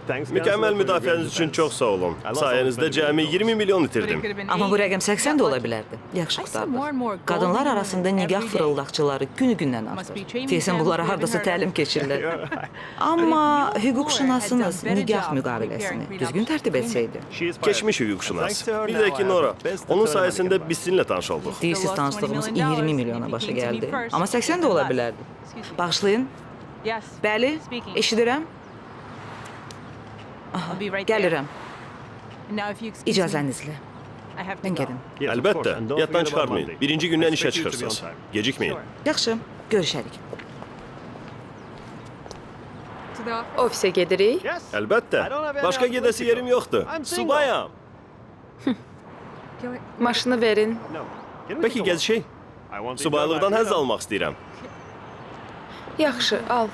Mükəmməl müdafiəniz üçün çox sağ olun. Sayənizdə cəmi 20 milyon itirdim. Amma bu rəqəm 80 də ola bilərdi. Yaxşı qutardır. Qadınlar arasında nigah fırıldaqçıları günü-gündən artır. Deyəsən bunlara hardasa təlim keçirlər. Amma hüquqşünasınız nigah müqaviləsini düzgün tərtib etsəydi. Keçmiş hüquqşünas. Bir də ki Nora, onun sayəsində biz sizinlə tanış olduq. Deyirsiz tanışlığımız 20 milyona başa gəldi. Amma 80 də ola bilərdi. Bağışlayın. Bəli, eşidirəm. Gəlirəm. İcazənizlə. Mən gedim. Əlbəttə, yaddan çıxarmayın. Birinci gündən işə çıxırsınız. Gecikməyin. Yaxşı, görüşərik. Ofisə gedirik. Əlbəttə. Başqa gedəsi yerim yoxdur. Subayam. Maşını verin. Peki gəzişək. Subaylıqdan həzz almaq istəyirəm. Yaxşı, al.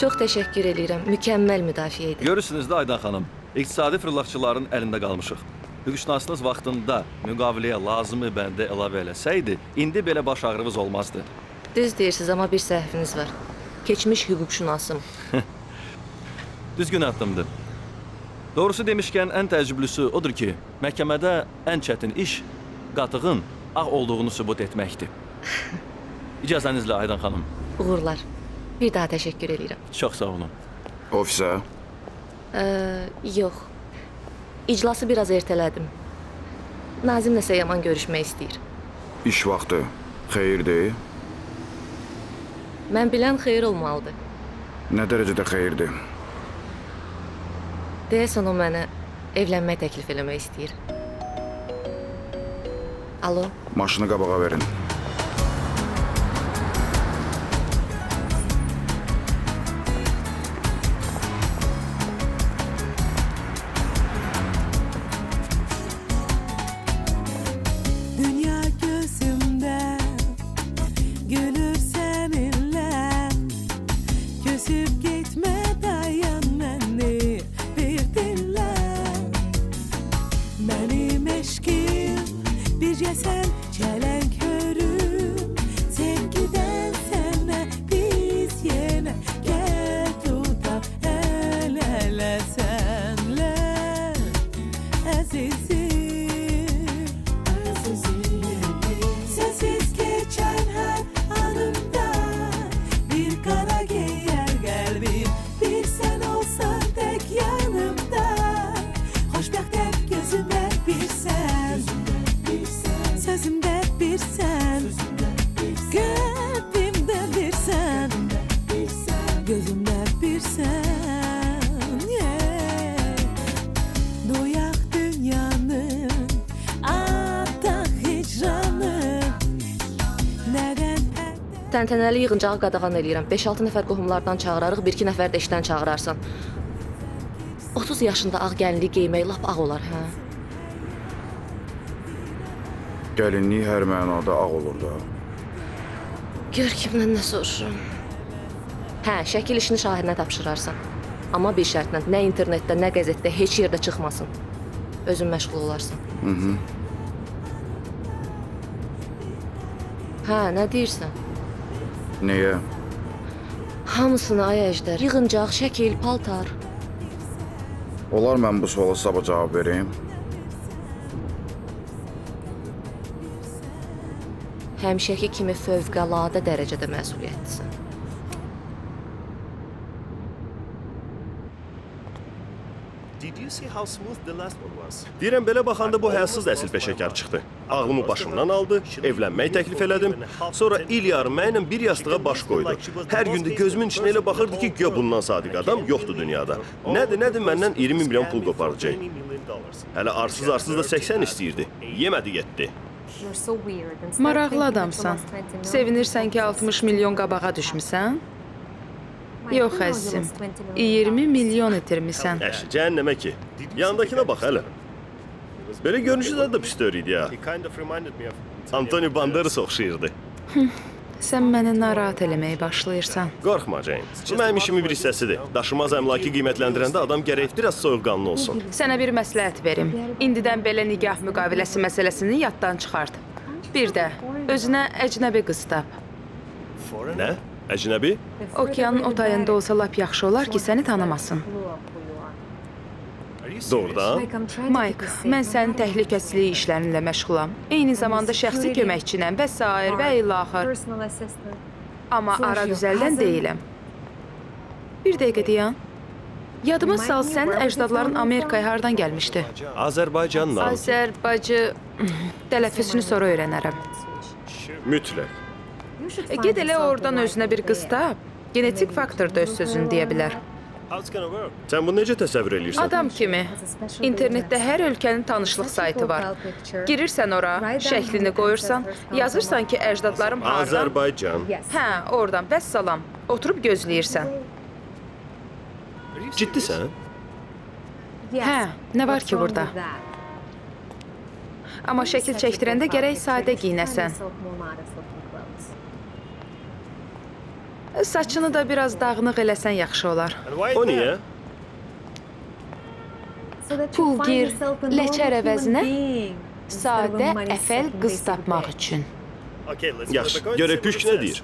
Çox təşəkkür edirəm. Mükəmməl müdafiə idi. Görürsünüz də Aydan xanım, iqtisadi fırıldaqçıların əlində qalmışıq. Hüquqşünasınız vaxtında müqaviləyə lazımı bəndə əlavə eləsəydi, indi belə baş ağrımız olmazdı. Düz deyirsiniz, amma bir səhviniz var. Keçmiş hüquqşünasım. Düzgün addımdır. Doğrusu demişkən, ən təəccüblüsü odur ki, məhkəmədə ən çətin iş qatığın ağ olduğunu sübut etməkdir. İcazənizlə Aydan xanım. Uğurlar. Bir daha təşəkkür edirəm. Çox sağ olun. Ofisə? Yox. İclası biraz ertələdim. Nazim nəsə yaman görüşmək istəyir. İş vaxtı. Xeyirdir? Mən bilən xeyir olmalıdır. Nə dərəcədə xeyirdir? Deyəsən o mənə evlənmək təklif eləmək istəyir. Alo? Maşını qabağa verin. Dünya gözümdə gülür səninlə. Küsüb getmə dayan məni bir dinlə. Mənim eşkim bircə sən çələng hörüm. Sevgidən sənə biz yenə gəl tutaq əl-ələ sənlə. Əzizim, sensiz geçen her anımda bir kara giyer kalbim. Bir sen olsan tek yanımda, hoşbəxt hep gözümdə bir sen, sözümdə bir sen, kalbimdə bir sen, gözümdə bir sen. Yeah. Doyaq dünyanın ataq hicranı. Təntənəli yığıncağı qadağan eləyirəm. 5-6 nəfər qohumlardan çağırarıq, 1-2 nəfər də işdən çağırarsan. 30 yaşında ağ gəlinliyi geymək lap ağ olar, hə? Gəlinlik hər mənada ağ olur da. Gör kimdən nə soruşuram. Hə, şəkil işini şahirinə tapşırarsan. Amma bir şərtlə, nə internetdə, nə qəzetdə, heç yerdə çıxmasın. Özün məşğul olarsan. Hə, nə deyirsən? Niyə? Hamısını ay əjdər. Yığıncaq, şəkil, paltar. Olar mən bu suala sabah cavab vereyim? Həmişəki kimi fövqəladə dərəcədə məsuliyyətlisən. Deyirəm, belə baxanda bu həyasız əsil peşəkar çıxdı. Ağlımı başımdan aldı, evlənmək təklif elədim. Sonra il yarım mənimlə bir yastığa baş qoydu. Hər gündə gözümün içinə elə baxırdı ki, güya bundan sadiq adam yoxdur dünyada. Nədir, məndən 20 milyon pul qoparacaq. Hələ arsız da 80 istəyirdi. Yemədi getdi. Maraqlı adamsan. Sevinirsən ki, 60 milyon qabağa düşmüsən? Yox, əzizim. 20 milyon itirmisən. Əşi, cəhənnəmə ki. Yanındakına bax hələ. Belə görünüşü də pis idi ya. Antoni Banderas oxşayırdı. Sən məni narahat eləməyə başlayırsan. Qorxma, James. Bu mənim işimin bir hissəsidir. Daşımaz əmlakı qiymətləndirəndə adam gərək biraz soyuqqanlı olsun. Sənə bir məsləhət verim. İndidən belə nigah müqaviləsi məsələsini yaddan çıxart. Bir də özünə əcnəbi qız tap. Nə? Əcnəbi? Okeanın o tayında olsa lap yaxşı olar ki, səni tanımasın. Doğrudan? Mike, mən sənin təhlükəsizlik işlərinlə məşğulam. Eyni zamanda şəxsi köməkçinəm və sair və ilaxır. Amma ara düzəldən deyiləm. Bir dəqiqə dayan. Yadıma sal, sənin əcdadların Amerikaya hardan gəlmişdi? Azərbaycanla. Azərbacı... Tələffüzünü sonra öyrənərəm. Mütləq. Ged elə oradan özünə bir qız tap. Genetik faktor da öz sözünü deyə bilər. Sən bunu necə təsəvvür eləyirsən? Adam kimi. İnternetdə hər ölkənin tanışlıq saytı var. Girirsən ora, şəklini qoyursan, yazırsan ki, əcdadlarım hardan? Azərbaycan. Hə, oradan vəssalam. Oturub gözləyirsən. Ciddisən? Hə, nə var ki burada? Amma şəkil çəkdirəndə gərək sadə giyinəsən. Saçını da biraz dağınıq eləsən yaxşı olar. O niyə? Pul gir, ləçər əvəzinə sadə, əfəl qız tapmaq üçün. Yaxşı, görək püşk nə deyir?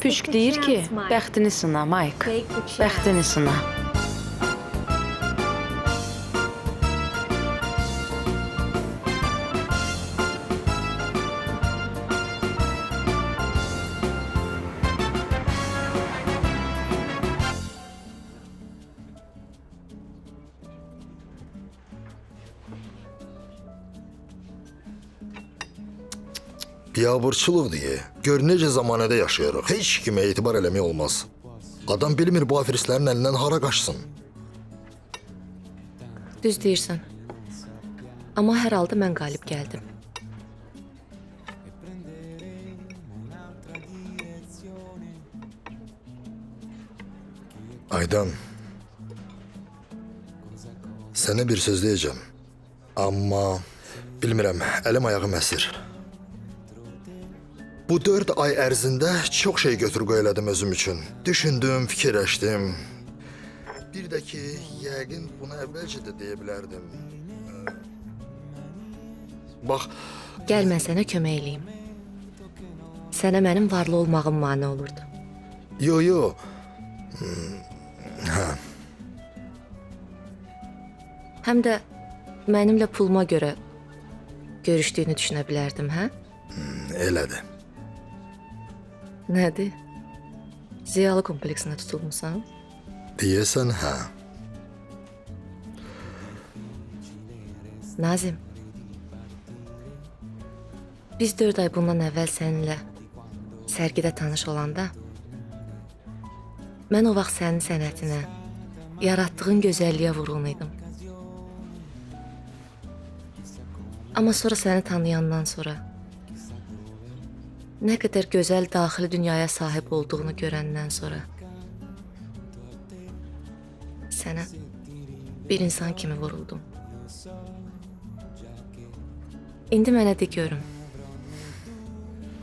Püşk deyir ki, bəxtini sına, Mike. Bəxtini sına. Biabırçılıq deyə. Gör necə zamanədə yaşayırıq. Heç kimə etibar eləmək olmaz. Adam bilmir bu aferistlərin əlindən hara qaçsın. Düz deyirsən. Amma hər halda mən qalib gəldim. Aydan, sənə bir söz deyəcəm. Amma bilmirəm, əlim ayağım əsir. Bu 4 ay ərzində çox şey götür-qoy elədim özüm üçün. Düşündüm, fikirləşdim. Bir də ki, yəqin bunu əvvəlcə də deyə bilərdim. Bax, Gəl mən sənə kömək eləyim. Sənə mənim varlı olmağım mane olurdu. yo. Həm də mənimlə puluma görə görüşdüyünü düşünə bilərdim, hə? Elədir. Nədir? Ziyalı kompleksinə tutulmusan? Deyəsən, hə. Nazim, biz 4 ay bundan əvvəl səninlə sərgidə tanış olanda, mən o vaxt sənin sənətinə, yaratdığın gözəlliyə vurğun idim. Amma sonra səni tanıyandan sonra, nə qədər gözəl daxili dünyaya sahib olduğunu görəndən sonra, sənə bir insan kimi vuruldum. İndi mənə de görüm.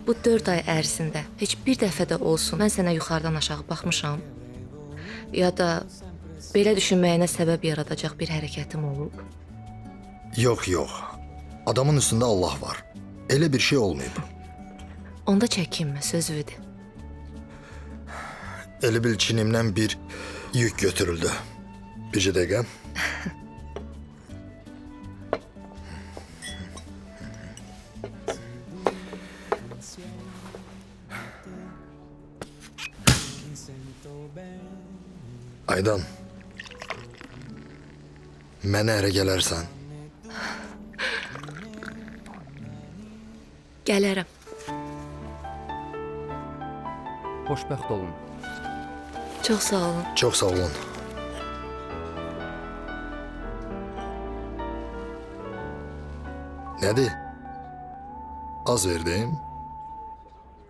Bu 4 ay ərzində heç bir dəfə də olsun mən sənə yuxarıdan aşağı baxmışam ya da belə düşünməyinə səbəb yaradacaq bir hərəkətim olub. Yox. Adamın üstündə Allah var. Elə bir şey olmayıb. Onda çəkinmə, sözüdür. Elə bil çinimdən bir yük götürüldü. Bir dəqiqə. Aydan. Mənə ərə gələrsən. Gələrəm. Xoşbəxt olun. Çox sağ olun. Çox sağ olun. Nədir? Az verdim.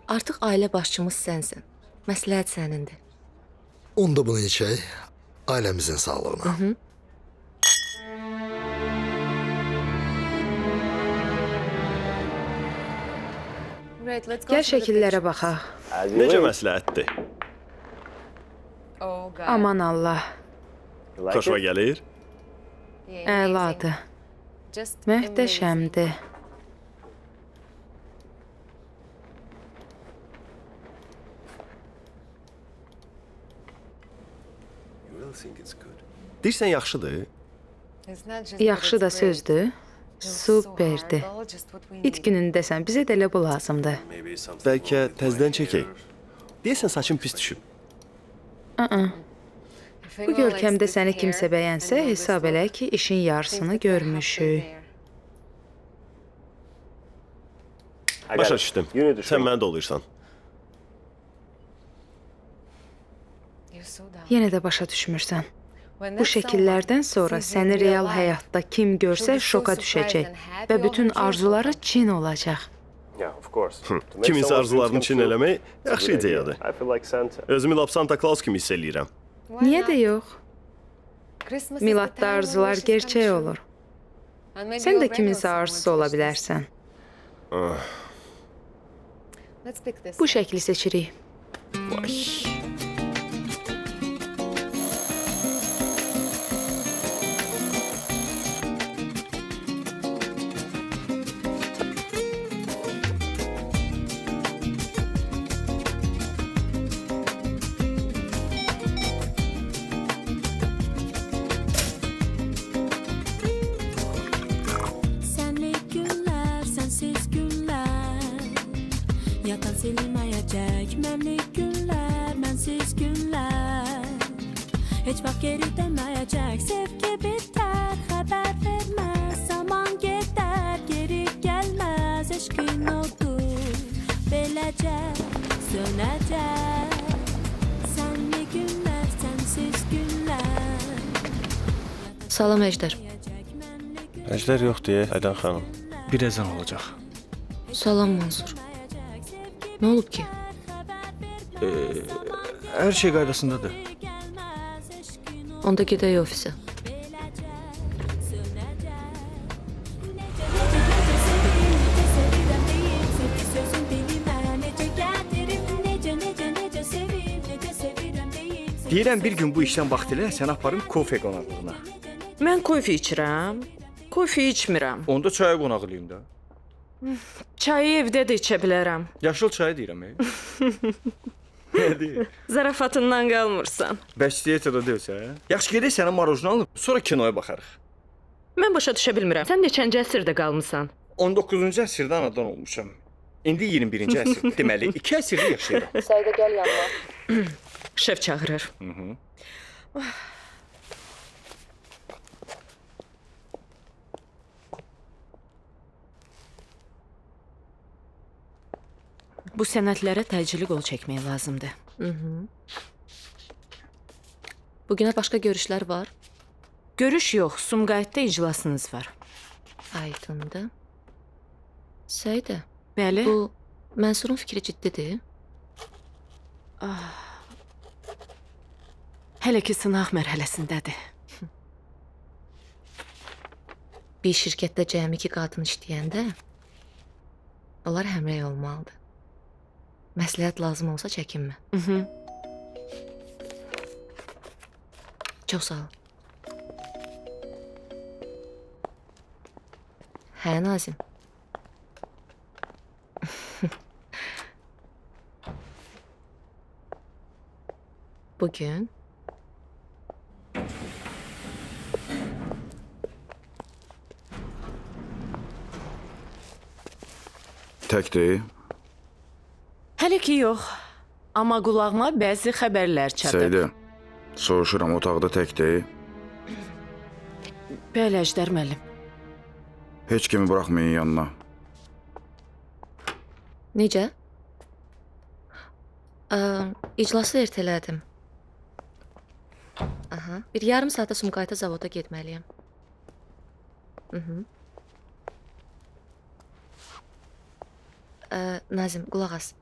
Artıq ailə başçımız sənsən. Məsləhət sənindir. Onda bunu içək. Ailəmizin sağlığına. Gəl şəkillərə baxaq. Necə məsləhətdir? Aman Allah. Xoşuma gəlir? Əladır. Möhtəşəmdir. Deyirsən yaxşıdır? Yaxşı da sözdür. Superdir. İt gününü desən, bizə də elə bu lazımdır. Bəlkə təzədən çəkək. Deyəsən saçın pis düşüb. Bu görkəmdə səni kimsə bəyənsə, hesab elə ki, işin yarısını görmüşük. Başa düşdüm. Sən məni dolayırsan. Yenə də başa düşmürsən. Bu şəkillərdən sonra səni real həyatda kim görsə şoka düşəcək və bütün arzuları Çin olacaq. Kiminsə arzularını çin eləmək yaxşı ideyadır. Özümü lap Santa Claus kimi hiss eləyirəm. Niyə də yox? Miladda arzular gerçək olur. Sən də kiminsə arzusu ola bilərsən. Bu şəkli seçirik. Vay. Senlik günler, sensiz günler. Yatan silinmeyecek memlik günler, mensiz günler. Hiç bak geri dönmeyecek, sevgi biter, haber vermez. Zaman gider, geri gelmez, aşkın oldu. Beləcə sönəcək. Senlik günler, sensiz günler. Salam Əjdər. Əjdər yox deyə Aydan xanım. Birazdan olacaq. Salam Mansur. Nə olub ki? Hər şey qaydasındadır. Onda gedək ofisə. Deyirəm bir gün bu işdən vaxt elə səni aparım kofe qonaqlığına. Mən kofe içirəm. Kofe içmirəm. Onda çaya qonaq eləyim də. Çayı evdə də içə bilərəm. Yaşıl çay deyirəm. Nədir? Zarafatından qalmırsan. Bəs diyetədə deyilsə? Yaxşı gedək sənə marojna alıb, sonra kinoya baxarıq. Mən başa düşə bilmirəm. Sən neçənci əsrdə qalmısan? 19-cu əsrdə anadan olmuşam. İndi 21-ci əsr. Deməli, 2 əsrdə yaşayıram. Sayda gəl yanıma. Şef çağırır. Bu sənədlərə təcili qol çəkmək lazımdır. Bugünə başqa görüşlər var. Görüş yox, Sumqayıtda iclasınız var. Aydındır. Sayda, Bəli. bu Mənsurun fikri ciddidir. Hələ ki sınaq mərhələsindədir. Bir şirkətdə cəmi 2 qadın işləyəndə onlar həmrəy olmalıdır. Məsləhət lazım olsa çəkinmə. Çox sağ ol. Hə, Nazim. Bugün Təkdir. Hələ ki yox. Amma qulağıma bəzi xəbərlər çatır. Seydi, soruşuram, otaqda təkdir. Bəli, Əjdər müəllim. Heç kimi buraxmayın yanına. necə? İclası ertələdim. Aha, bir yarım saata Sumqayıta zavoda getməliyəm. Nazim, qulaq as.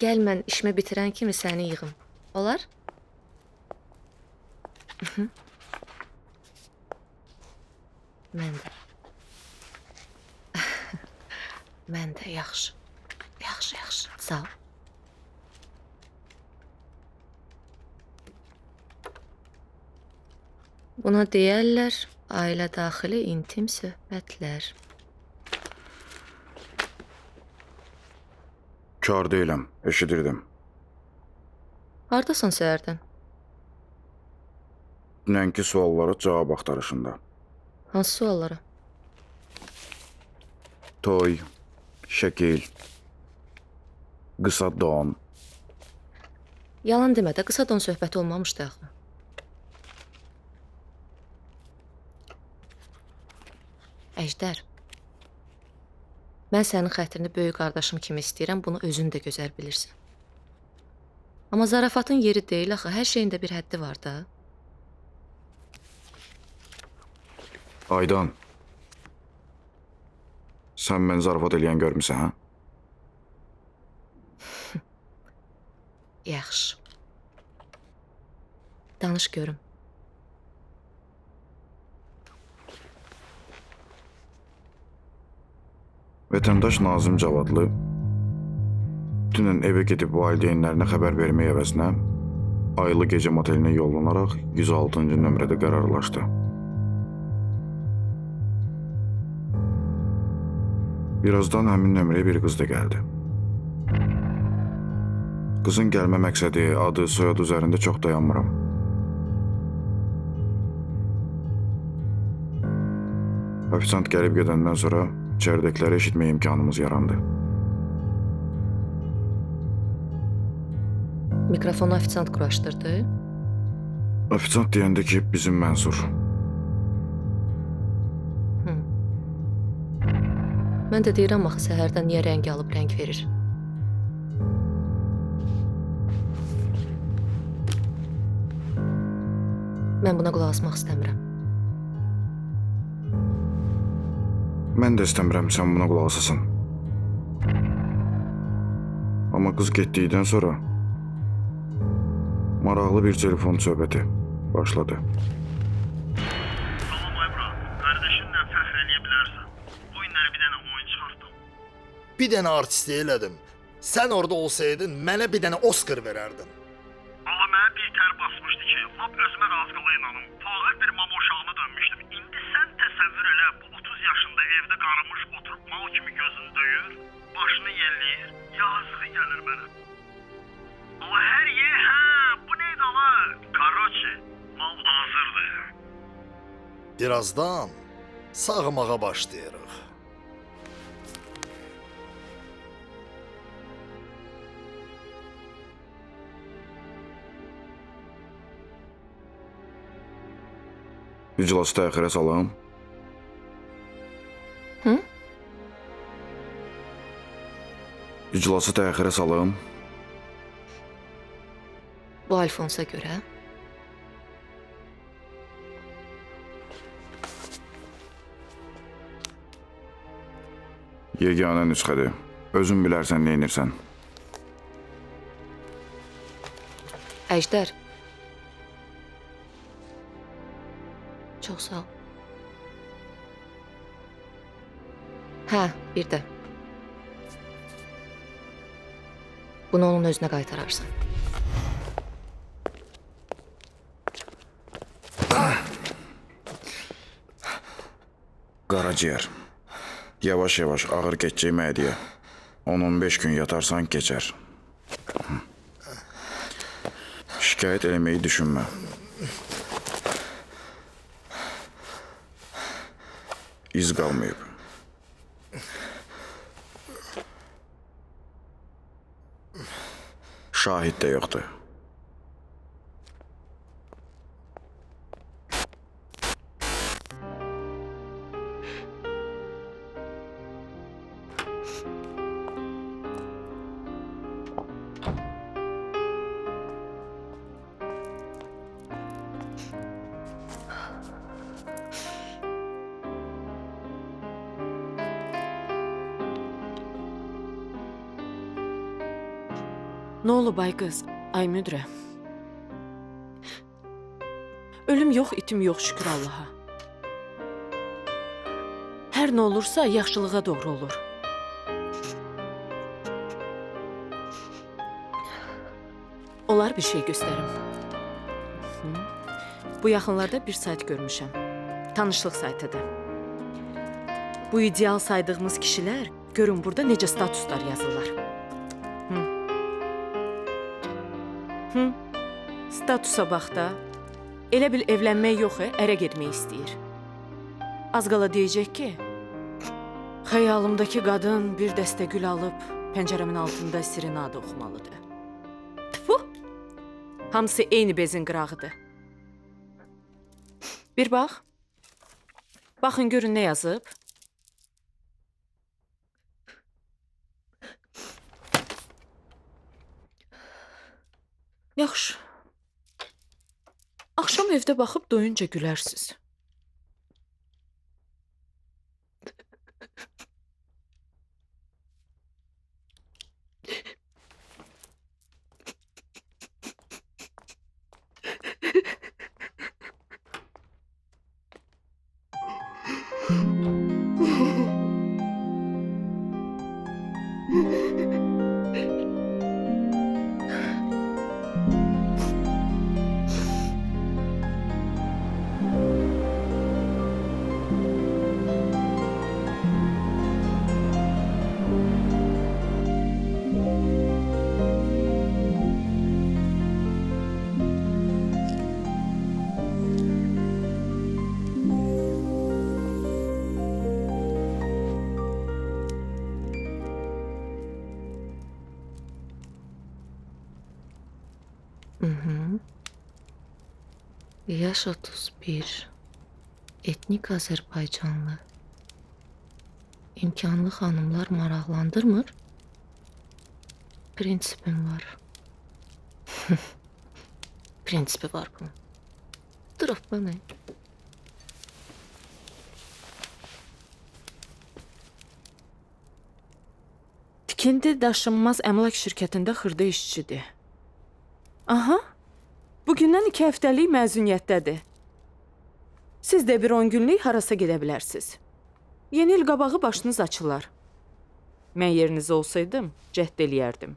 Gəl mən işimi bitirən kimi səni yığım. Olar? Mən də. Mən də, yaxşı. Yaxşı, yaxşı. Sağ ol. Buna deyərlər ailə daxili intim söhbətlər. Kar deyiləm, eşidirdim. Hardasan səhərdən? Dünənki suallara cavab axtarışında. Hansı suallara? Toy, şəkil, qısa don. Yalan demə də, qısa don söhbəti olmamışdı axı. Əjdər, mən sənin xətrini böyük qardaşım kimi istəyirəm, bunu özün də gözəl bilirsən. Amma zarafatın yeri deyil axı, hər şeyin də bir həddi var da. Aydan, sən məni zarafat eləyən görmüsən, hə? Yaxşı. Danış görüm. Vətəndaş Nazim Cavadlı dünən evə gedib valideynlərinə xəbər vermək əvəzinə Aylı gecə motelinə yollanaraq 106-cı nömrədə qərarlaşdı. Birazdan həmin nömrəyə bir qız da gəldi. Qızın gəlmə məqsədi, adı, soyadı üzərində çox dayanmıram. Ofisant gəlib gedəndən sonra içəridəkiləri eşitmək imkanımız yarandı. Mikrofonu ofisant quraşdırdı. Ofisant deyəndə ki, bizim Mənsur. Mən də deyirəm axı səhərdən niyə rəng alıb rəng verir. Mən buna qulaq asmaq istəmirəm. Mən də istəmirəm sən buna qulaq asasan. Amma qız getdikdən sonra maraqlı bir telefon söhbəti başladı. Salam Aybra, qardaşınla fəxr eləyə bilərsən. Bu günləri bir dənə oyun çıxartdım. Bir dənə artist elədim. Sən orada olsaydın, mənə bir dənə Oscar verərdin. Ağa mənə bir tər basmışdı ki, lap özümə razılıqla inanım. Fağır bir mama uşağına dönmüşdüm. İndi sən təsəvvür elə, bu 30 yaşında evdə qarımış oturub mal kimi gözünü döyür, başını yelləyir, yazığı gəlir mənə. Ama her yer, bu neydi ama? Karoçi, mal hazırdır. Birazdan sağmağa başlayırıq. İclası təxirə salam. Hı? İclası təxirə salam. Bu Alfonsa görə. Yeganə nüsxədir. Özün bilərsən, neynirsən. Əjdər. Çox sağ ol. Hə, bir də. Bunu onun özünə qaytararsan. Qaraciyər. Yavaş-yavaş ağır keçəcək mədiyə. 10-15 gün yatarsan keçər. Şikayət eləməyi düşünmə. İz qalmayıb. Şahid də yoxdur. Nə olub ay qız, ay müdürə? Ölüm yox, itim yox, şükür Allaha. Hər nə olursa yaxşılığa doğru olur. Olar bir şey göstərim. Bu yaxınlarda bir sayt görmüşəm. Tanışlıq saytıdır. Bu ideal saydığımız kişilər görün burada necə statuslar yazırlar. Statusa bax da. Elə bil evlənmək yox, ərə getmək istəyir. Az qala deyəcək ki, xəyalımdakı qadın bir dəstə gül alıb pəncərəmin altında serenada oxumalıdır. Tfu! Hamısı eyni bezin qırağıdır. Bir bax. Baxın görün nə yazıb. Yaxşı. Axşam evdə baxıb doyunca gülərsiz. Yaş 31. Etnik Azərbaycanlı. İmkanlı xanımlar maraqlandırmır. Prinsipim var. Prinsipi var bunun. Durub bana. Tikinti daşınmaz əmlak şirkətində xırda işçidir. Aha, bugündən 2 həftəlik məzuniyyətdədir. Siz də bir 10 günlük harasa gedə bilərsiniz. Yeni il qabağı başınız açılar. Mən yerinizdə olsaydım, cəhd eləyərdim.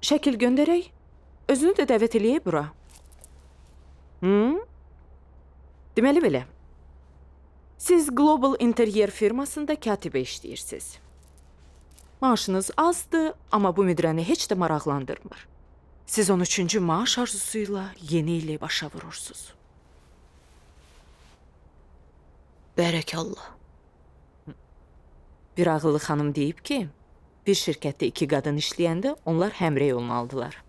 Şəkil göndərək, özünü də dəvət eləyək bura. Deməli belə. Siz Global Interyer firmasında katibə işləyirsiniz. Maaşınız azdır, amma bu müdirəni heç də maraqlandırmır. Siz 13-cü maaş arzusuyla yeni ili başa vurursunuz. Bərəkallah. Bir ağıllı xanım deyib ki, bir şirkətdə 2 qadın işləyəndə onlar həmrəy olmalıdılar.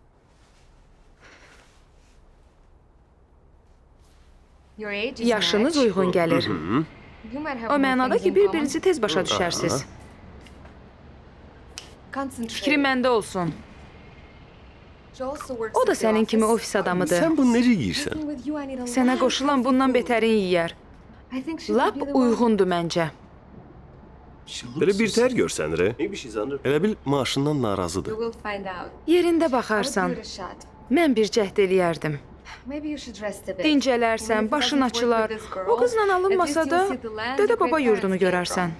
Yaşınız uyğun gəlir. O mənada ki, bir-birinizi tez başa düşərsiniz. Fikrin məndə olsun. O da sənin kimi ofis adamıdır. Sən bunu necə yeyirsən? Sənə qoşulan bundan betərin yeyər. Lap uyğundur məncə. Belə bir tər görsənir. Elə bil maaşından narazıdır. Yerində baxarsan, mən bir cəhd eləyərdim. Dincələrsən, başın açılar. O qızla alınmasa da, dədə baba yurdunu görərsən.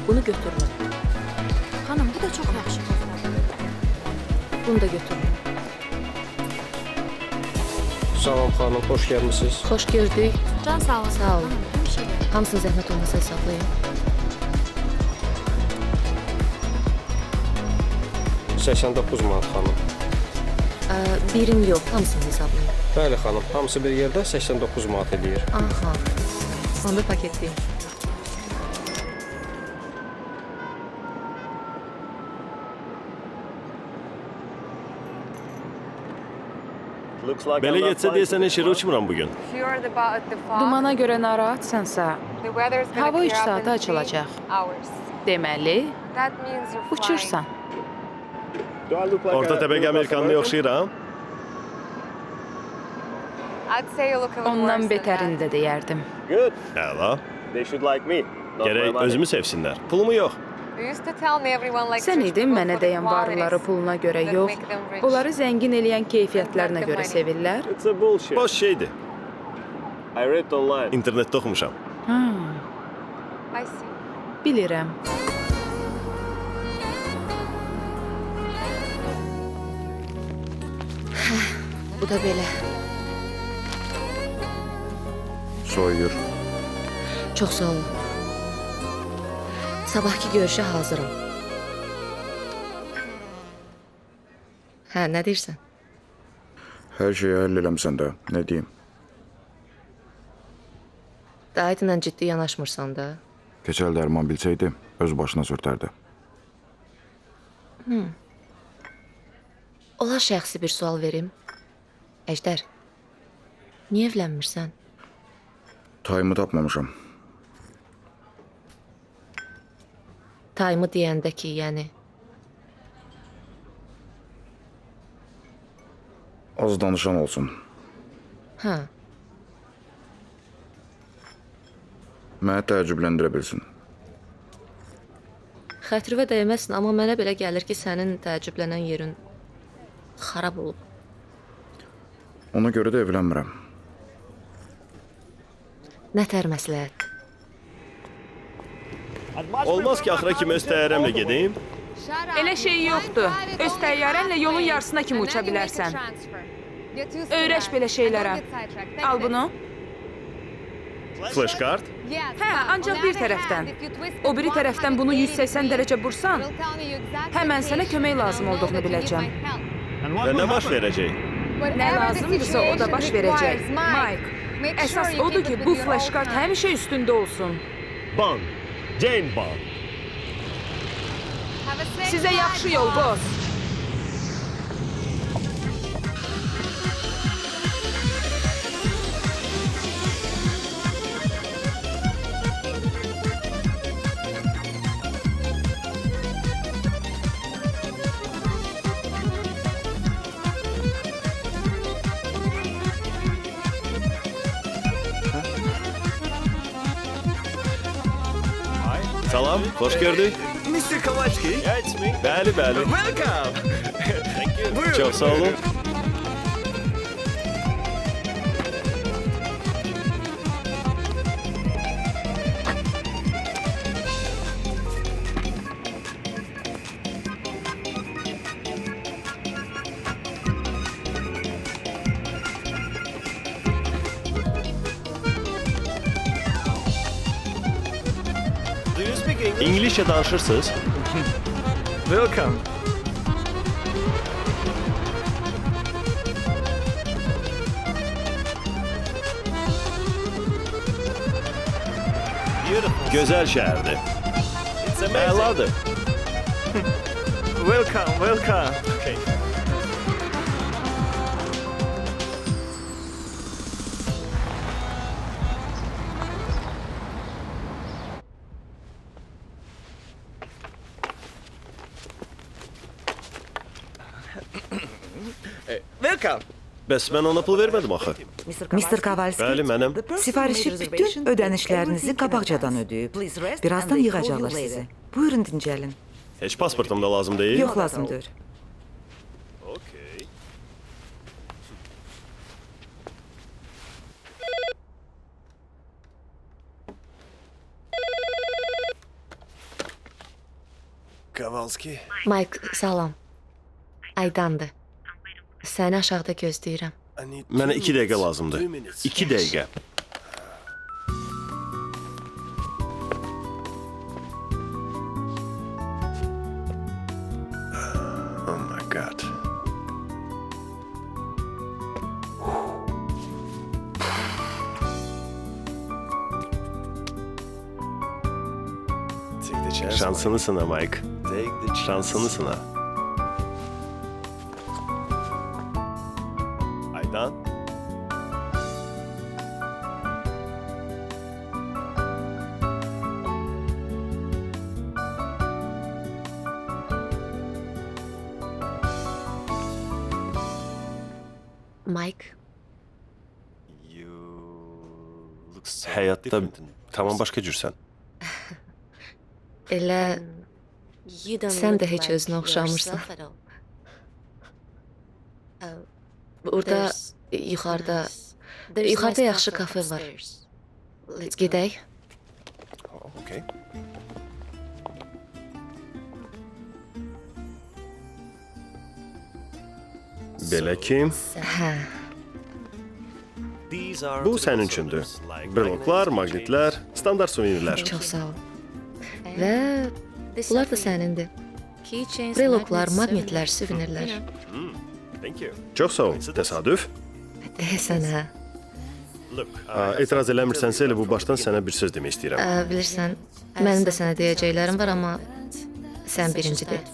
Bunu götürün. Xanım, bu da çox yaxşı. Bunu da götürün. Salam xanım, xoş gəlmisiniz. Xoş gördük. Can sağ olun. Sağ olun. Hamısını zəhmət olmasa hesablayın. 89 manat xanım. Birim yox, hamısını hesablayın. Bəli xanım, hamısı bir yerdə 89 manat edir. Aha. Onda paketləyin. Belə getsə deyəsən heç yerə uçmuram bugün. Dumana görə narahatsənsə, hava 3 saata açılacaq. Deməli, uçursan. Orta təbəqə Amerikanına oxşayıram. Ondan betərini də deyərdim. Əla. Gərək özümü sevsinlər. Pulumu yox. Sən idin mənə deyən varlıları puluna görə yox, onları zəngin eləyən keyfiyyətlərinə görə sevirlər. Boş şeydir. İnternetdə oxumuşam. Bilirəm. Bu da belə. Soyuyur. Çox sağ olun. Sabahki görüşə hazıram. Hə, nə deyirsən? Hər şeyi həll eləmsən də, nə deyim? Dayıdla ciddi yanaşmırsan da. Keçəl dərman bilsəydi, öz başına sürtərdi. Ola şəxsi bir sual verim. Əjdər, niyə evlənmirsən? Tayımı tapmamışam. Tayımı deyəndə ki, yəni. Az danışan olsun. Hə, Məni təəccübləndirə bilsin. xətrivə dəyməsin, amma mənə belə gəlir ki, sənin təəccüblənən yerin xarab olub. Ona görə də evlənmirəm. Nətər məsləhət? Olmaz ki, axıra kimi öz təyyarəmlə gedim. Elə şey yoxdur. Öz təyyarənlə yolun yarısına kimi uça bilərsən. Öyrəş belə şeylərə. Al bunu. Flashcard. Hə, ancaq bir tərəfdən. O biri tərəfdən bunu 180 dərəcə bursan, həmən sənə kömək lazım olduğunu biləcəm. Və nə baş verəcək? Nə lazımdırsa o da baş verəcək. Mike, əsas odur ki, bu flashkart həmişə üstündə olsun. Ban. Jane Ban. Sizə yaxşı yol, boss. Salam, xoş gördük. Mr. Kowalski. Yeah, it's me. Bəli, bəli. Welcome. Thank you. Buyurun. Çox sağ olun. Do you speak English? İngilizcə danışırsınız? Welcome. Gözəl şəhərdir. Əladır. Welcome, welcome. Okay. Welcome. Bəs mən ona pul vermədim axı. Mr. Kavalski, Bəli, mənəm. sifarişi bütün ödənişlərinizi qabaqcadan ödəyib. Birazdan yığacaqlar sizi. Buyurun dincəlin. Heç pasportum da lazım deyil. Yox, lazımdır. Okay. Kowalski. Mike, salam. Aydandır. Səni aşağıda gözləyirəm. Mənə 2 dəqiqə lazımdır. 2 dəqiqə. Oh my god. Şansını sına Mike. Şansını sına. Aydan. Mike, Həyatda tamam başqa cürsən. elə sən də heç özünə oxşamırsan. Burada yuxarıda yaxşı kafe var. Gedək. Okay. Belə ki, Hə. bu sənin üçündür. Breloklar, maqnitlər, standart suvenirlər. Çox sağ ol. Və bunlar da sənindir. Breloklar, maqnitlər, suvenirlər. Çox sağ ol. Təsadüf. Deyəsən, hə. Etiraz eləmirsənsə elə bu başdan sənə bir söz demək istəyirəm. Bilirsən, mənim də sənə deyəcəklərim var, amma sən birincidir.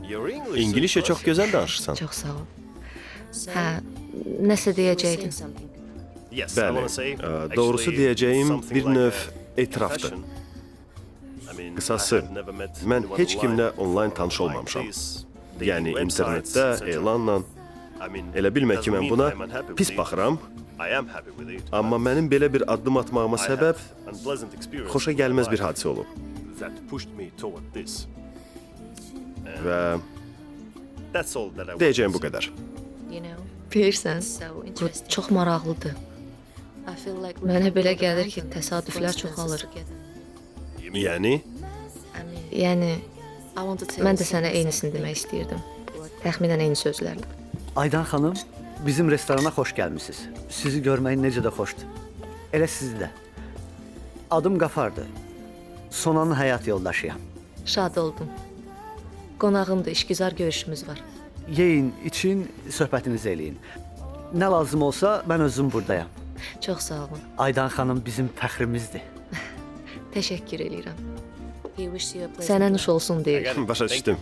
İngiliscə çox gözəl danışırsan. Çox sağ ol. Hə, nəsə deyəcəkdim. Bəli, doğrusu deyəcəyim bir növ etirafdır. Qısası, mən heç kimlə onlayn tanış olmamışam. Yəni internetdə, elanla. Elə bilmə ki, mən buna pis baxıram. Amma mənim belə bir addım atmağıma səbəb xoşa gəlməz bir hadisə olub. Və deyəcəyim bu qədər. Bilirsən, bu çox maraqlıdır. Mənə belə gəlir ki, təsadüflər çoxalır. Yəni, Yəni, mən də sənə eynisini demək istəyirdim. Təxminən eyni sözlərlə. Aydan xanım, bizim restorana xoş gəlmisiniz. Sizi görmək necə də xoşdur. Elə sizi də. Adım Qafardır. Sonanın həyat yoldaşıyam. Şad oldum. Qonağımdır, işgüzar görüşümüz var. Yeyin, için, söhbətinizi eləyin. Nə lazım olsa, mən özüm buradayam. Çox sağ olun. Aydan xanım bizim fəxrimizdir. Təşəkkür eləyirəm. Sənə nuş olsun deyir. başa düşdüm.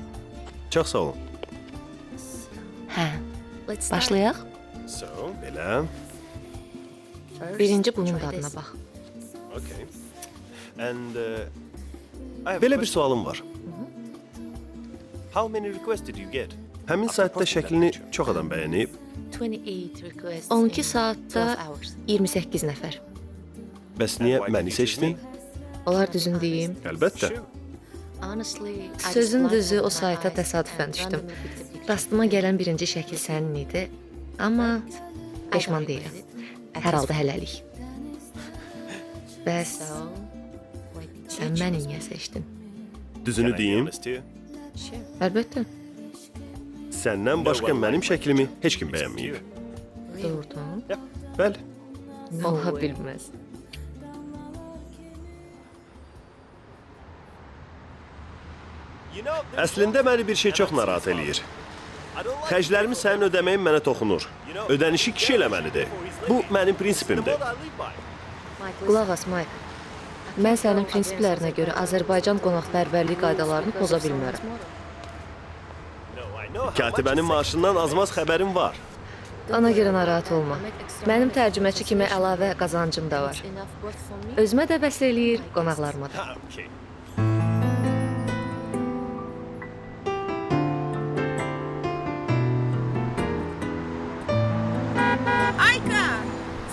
Çox sağ olun. Hə, başlayaq. Belə. Birinci bunun dadına bax. Belə bir sualım var. Həmin saytda şəklini çox adam bəyənib. 12 saatda 28 nəfər. Bəs niyə məni seçdin? Onlar düzün deyim. Əlbəttə. Sözün düzü o sayta təsadüfən düşdüm. Rastıma gələn birinci şəkil sənin idi. Amma peşman deyiləm. Hər halda hələlik. Bəs sən məni niyə seçdin? Düzünü deyim, Əlbəttə. səndən başqa mənim şəklimi heç kim bəyənməyib. Doğrudan. Bəli. Ola bilməz. Əslində məni bir şey çox narahat eləyir. Xərclərimi sənin ödəməyin mənə toxunur. Ödənişi kişi eləməlidir. Bu mənim prinsipimdir. Qulaq as, Mike. Mən sənin prinsiplərinə görə Azərbaycan qonaqpərvərlik qaydalarını poza bilmərəm. Katibənin maaşından azmaz xəbərim var. Ona görə narahat olma. Mənim tərcüməçi kimi əlavə qazancım da var. Özümə də bəs eləyir, qonaqlarıma da. Ayka,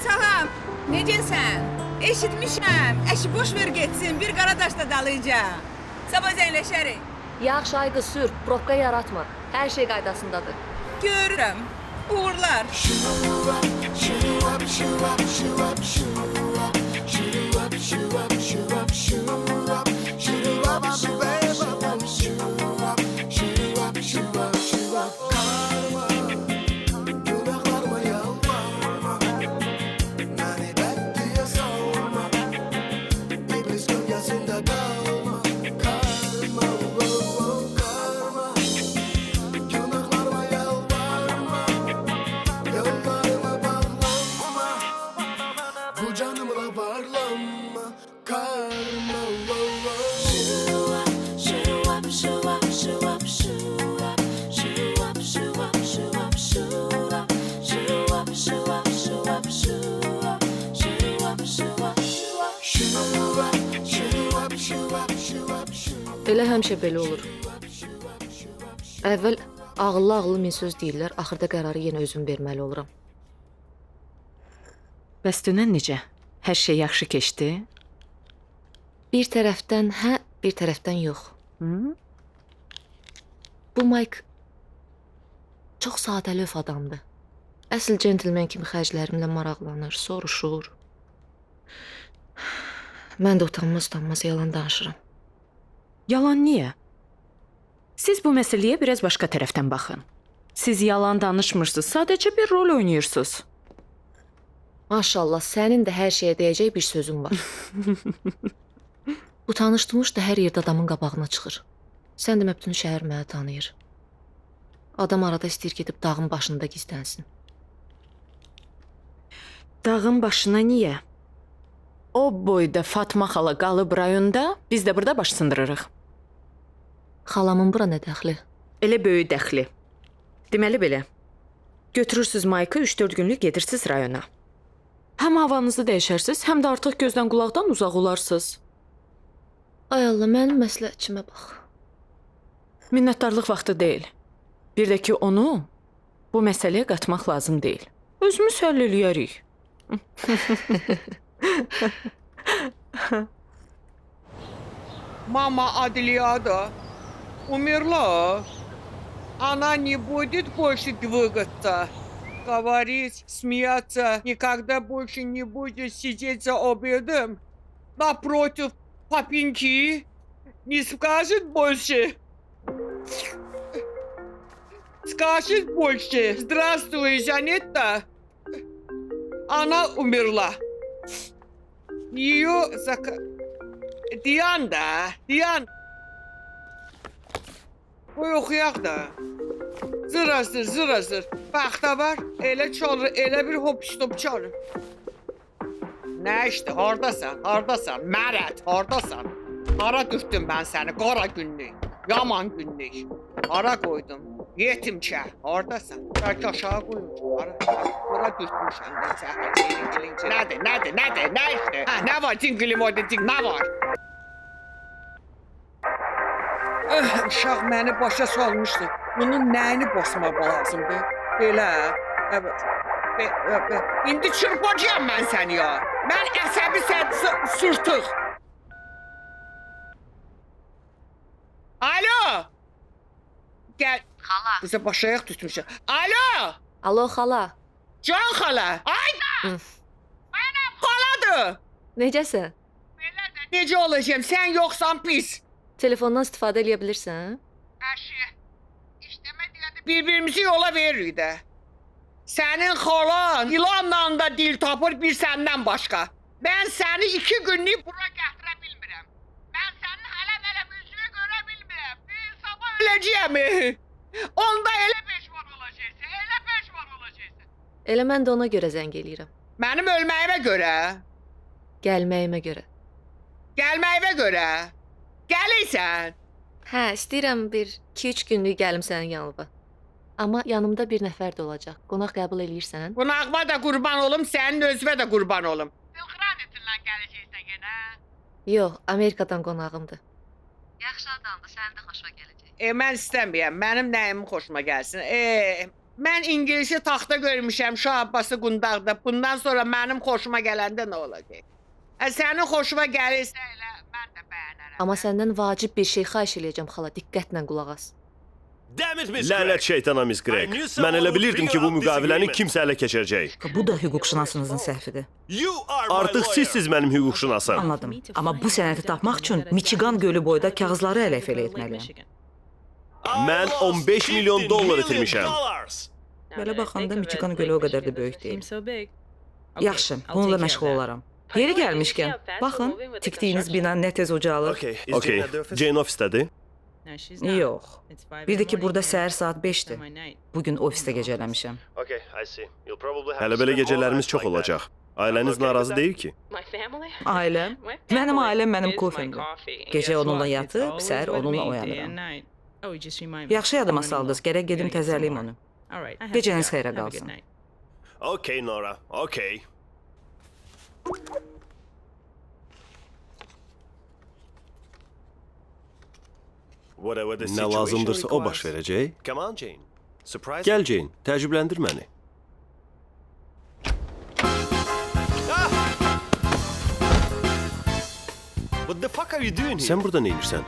salam. Necəsən? Eşitmişəm. Əşi boş ver getsin, bir Qaradaşda dalayacaq. Sabah zəngləşərik. Yaxşı, Ayqı, sür, probka yaratma. Hər şey qaydasındadır. Görürəm. Uğurlar. Elə həmişə belə olur. Əvvəl ağıllı-ağıllı min söz deyirlər, axırda qərarı yenə özüm verməli oluram. Bəs dünən necə? Hər şey yaxşı keçdi? Bir tərəfdən hə, bir tərəfdən yox. Bu Mike çox sadəlöv adamdır. Əsl centlmen kimi xərclərimlə maraqlanır, soruşur. Mən də utanmaz yalan danışıram. Yalan niyə? Siz bu məsələyə biraz başqa tərəfdən baxın. Siz yalan danışmırsınız, sadəcə bir rol oynayırsınız. Maşallah, sənin də hər şeyə deyəcək bir sözün var. Bu tanış-tunış da hər yerdə adamın qabağına çıxır. Sən demə bütün şəhər məni tanıyır. Adam arada istəyir gedib dağın başında gizlənsin. Dağın başına niyə? O boyda Fatma xala qalıb rayonda, biz də burada baş sındırırıq. Xalamın bura nə dəxli? Elə böyük dəxli. Deməli belə. Götürürsüz Maykı 3-4 günlük gedirsiniz rayona. Həm havanızı dəyişərsiniz, həm də artıq gözdən qulaqdan uzaq olarsınız. Ay Allah, mənim məsləhətçimə bax. Minnətdarlıq vaxtı deyil. Bir də ki, onu bu məsələyə qatmaq lazım deyil. Özümüz həll eləyərik. Мама Аделиада умерла. Она не будет больше двигаться, говорить, смеяться, никогда больше не будет сидеть за обедом. Напротив, папеньки не скажет больше. Скажет больше. Здравствуй, Жанетта. Она умерла. Ее Diyan da, Diyan. Qoy oxuyaq da. Zırasır, zırasır. Baxta var, elə çalır, elə bir hop-stop çalır. Nə işdir, hardasan, hardasan? Mərət, hardasan? Hara düşdüm mən səni, qara günlük, yaman günlük. Hara qoydum, yetimçə, hardasan? Bəlkə aşağı qoyum, hara düşmüşəm də səhər. Nədir, nə işdir? Nə var, cinqilim oyda, nə var? Uşaq məni başa salmışdı. Bunun nəyini basmaq lazımdır? Belə, İndi çırpacağım mən səni ya. Mən əsəbi sürtük. Alo! Gəl. Xala. Bizə başayaq tutmuşam. Alo! Alo xala. Can xala. Ayda! Mənəm xaladır. Necəsən? Necə olacağım? Sən yoxsan pis. Telefondan istifadə edə bilirsən? Əşi, işləmə deyəndə bir-birimizi yola veririk də. Sənin xalan ilanla da dil tapır bir səndən başqa. Mən səni 2 günlük bura gətirə bilmirəm. Mən sənin hələ üzünü görə bilmirəm. Bir sabah öləcəyəm. Onda elə peşman olacaqsan, elə peşman olacaqsan. Elə mən də ona görə zəng eləyirəm. Mənim ölməyimə görə? Gəlməyimə görə. Gəlməyimə görə? Gəlirsən? Hə, istəyirəm bir 2-3 günlük gəlim sənin yanına. Amma yanımda bir nəfər də olacaq. Qonaq qəbul eləyirsən? Qonağıma da qurban olum, sənin özünə də qurban olum. Silxranitinlə gələcəksən yenə? Yox, Amerikadan qonağımdır. Yaxşı adamdır, sənin də xoşuna gələcək. Mən istəmirəm, mənim nəyim xoşuma gəlsin. Mən İngilisi taxta görmüşəm Şah Abbası Qundağda. Bundan sonra mənim xoşuma gələndə nə olacaq? Sənin xoşuna gəlirsə elə mən də bəyənərəm. Amma səndən vacib bir şey xahiş eləyəcəm xala, diqqətlə qulaq as. Lənət şeytana Miss Greg. Mən elə bilirdim ki, bu müqaviləni kimsə ələ keçirəcək. Bu da hüquqşünasınızın səhvidir. Artıq sizsiz mənim hüquqşünasım. Anladım. Amma bu sənədi tapmaq üçün Michigan gölü boyda kağızları ələ etməliyəm. Mən 15 milyon dollar itirmişəm. Belə baxanda Michigan gölü o qədər də böyük deyil. Yaxşı, bununla məşğul olaram. Yeri gəlmişkən, baxın, tikdiyiniz bina nə tez ucalır. Okey, Jane ofisdədir? Yox. Bir də ki, burada səhər saat 5-dir. Bugün ofisdə gecələmişəm. Hələ belə gecələrimiz çox olacaq. Ailəniz narazı deyil ki? Ailəm? Mənim ailəm mənim kofemdir. Gecə onunla yatıb, səhər onunla oyanıram. Yaxşı yadıma saldınız, gərək gedim təzəliyim onu. Gecəniz xeyrə qalsın. Okey, Nora, okey. Nə lazımdırsa o baş verəcək. Gəl Jane, təəccübləndir məni. Sən burada nə edirsən?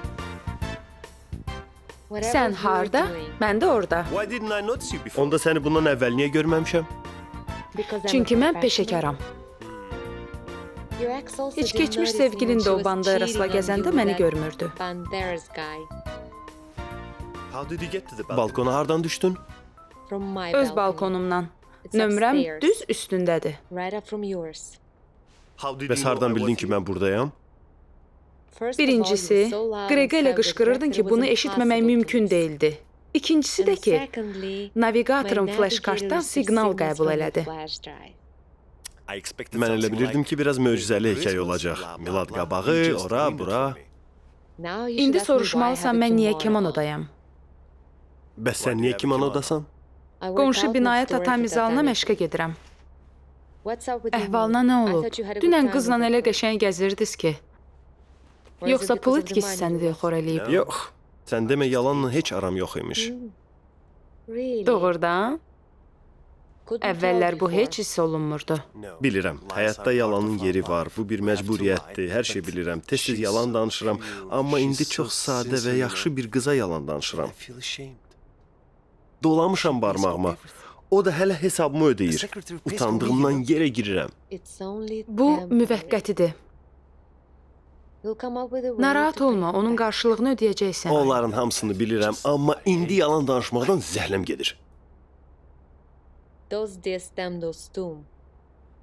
Sən harda, mən də orada. Onda səni bundan əvvəl niyə görməmişəm? Çünki mən peşəkaram. Heç keçmiş sevgilin də o banderasla gəzəndə məni görmürdü. Balkona hardan düşdün? Öz balkonumdan. Nömrəm düz üstündədir. Bəs hardan bildin ki, mən buradayam? Birincisi, Qrega ilə qışqırırdın ki, bunu eşitməmək mümkün değildi. İkincisi də ki, navigatorun flash kartdan siqnal qəbul elədi. Mən elə bilirdim ki, biraz möcüzəli hekayə olacaq. Milad qabağı, ora, bura. İndi soruşmalısan mən niyə kemanodayam? Bəs sən niyə kimonodasan? Qonşu binaya tatami zalına məşqə gedirəm. Əhvalına nə olub? Dünən qızla elə qəşəng gəzirdiniz ki. Yoxsa pul etkisi səni dilxor eləyib? Yox, sən demə yalanla heç aram yox imiş. Doğrudan? Əvvəllər bu heç hiss olunmurdu. Bilirəm, həyatda yalanın yeri var, bu bir məcburiyyətdir, hər şey bilirəm. Tez-tez yalan danışıram, amma indi çox sadə və yaxşı bir qıza yalan danışıram. Dolamışam barmağıma. O da hələ hesabımı ödəyir. Utandığımdan yerə girirəm. Bu müvəqqətidir. Narahat olma, onun qarşılığını ödəyəcəksən. Onların hamısını bilirəm, amma indi yalan danışmaqdan zəhləm gedir.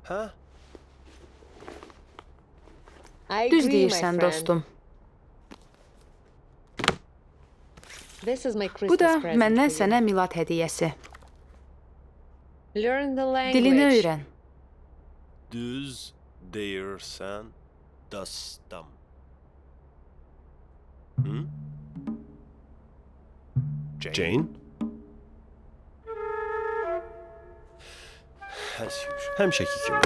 Hə? Düz deyirsən, dostum. Bu da məndən sənə milad hədiyyəsi. Dilini öyrən. Düz deyirsən, dostum. Jane? Həmişəki kimi.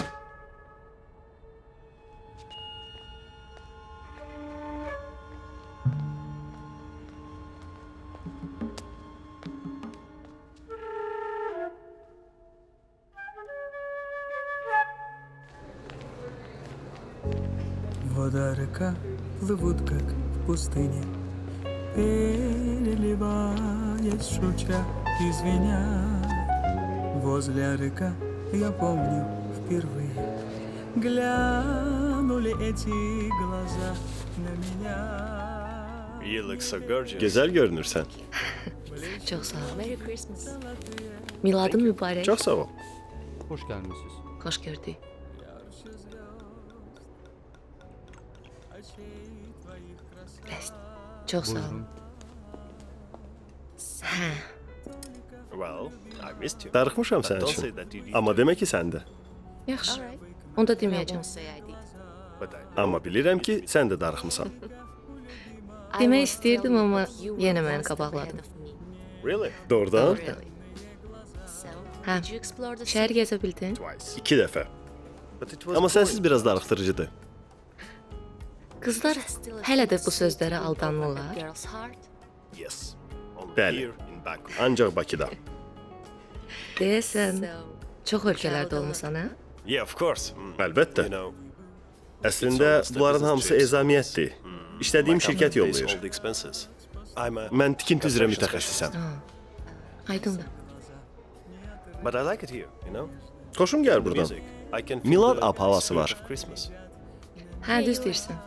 Вода, река плывут, как в пустыне, переливаясь, шутя и звеня. Возле река я помню впервые глянули эти глаза на меня. Gözəl görünürsən. Çox sağ ol. Miladın mübarək. Çox sağ ol. Xoş gəlmisiniz. Xoş gördük. Bəs, çox sağ ol. Hə. Darıxmışam sənin üçün. Amma demək ki, səndə. Yaxşı. Onu da deməyəcəm. Amma bilirəm ki, sən də darıxmısan. Demək istəyirdim, amma yenə məni qabaqladın. Doğrudan? Hə. Şəhər gəzə bildin? 2 dəfə. Amma sənsiz biraz darıxdırıcıdır. Qızlar hələ də bu sözlərə aldanırlar. Bəli, ancaq Bakıda. Deyəsən, çox ölkələrdə olmusan, hə? Əlbəttə. Əslində, bunların hamısı ezamiyyətdir. İşlədiyim şirkət yollayır. Mən tikinti üzrə mütəxəssisəm. Aydındır. Xoşum gəlir buradan. Milad ab-havası var. Hə, düz deyirsən.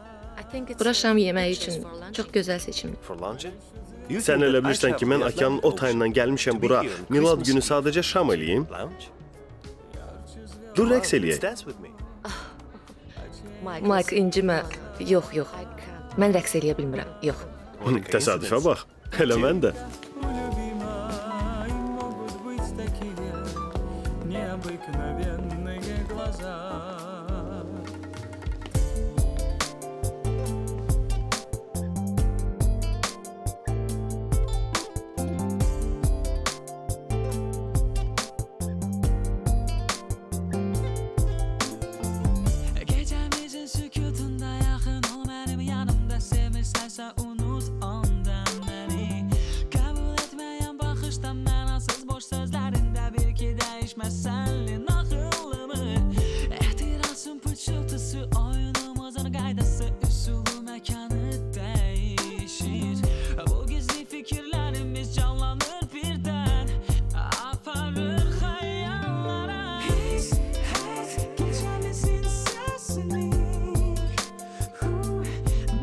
Bura şam yeməyi üçün çox gözəl seçimdir. Sən elə bilirsən ki, mən okeanın o tayından gəlmişəm bura, Milad günü sadəcə şam eləyim? Dur, rəqs eləyək. Mike, incimə. Yox, yox. Mən rəqs eləyə bilmirəm. Yox. Təsadüfə bax. Elə mən də. Необыкновенные глаза. Gecemizin sükutunda yakın ol benim yanımda, semirsense unut ondan beni. Kabul etmeyen bakıştan mənasız boş sözlerinde bir ki değişmezsen akıllımı. Ehtirasın pıçıltısı, oyunumuzun qaydası, üsulu mekanı değişir. Bu gizli fikirlerimiz canlanır birden, aparır hayallara. His, het, gecemizin sesini.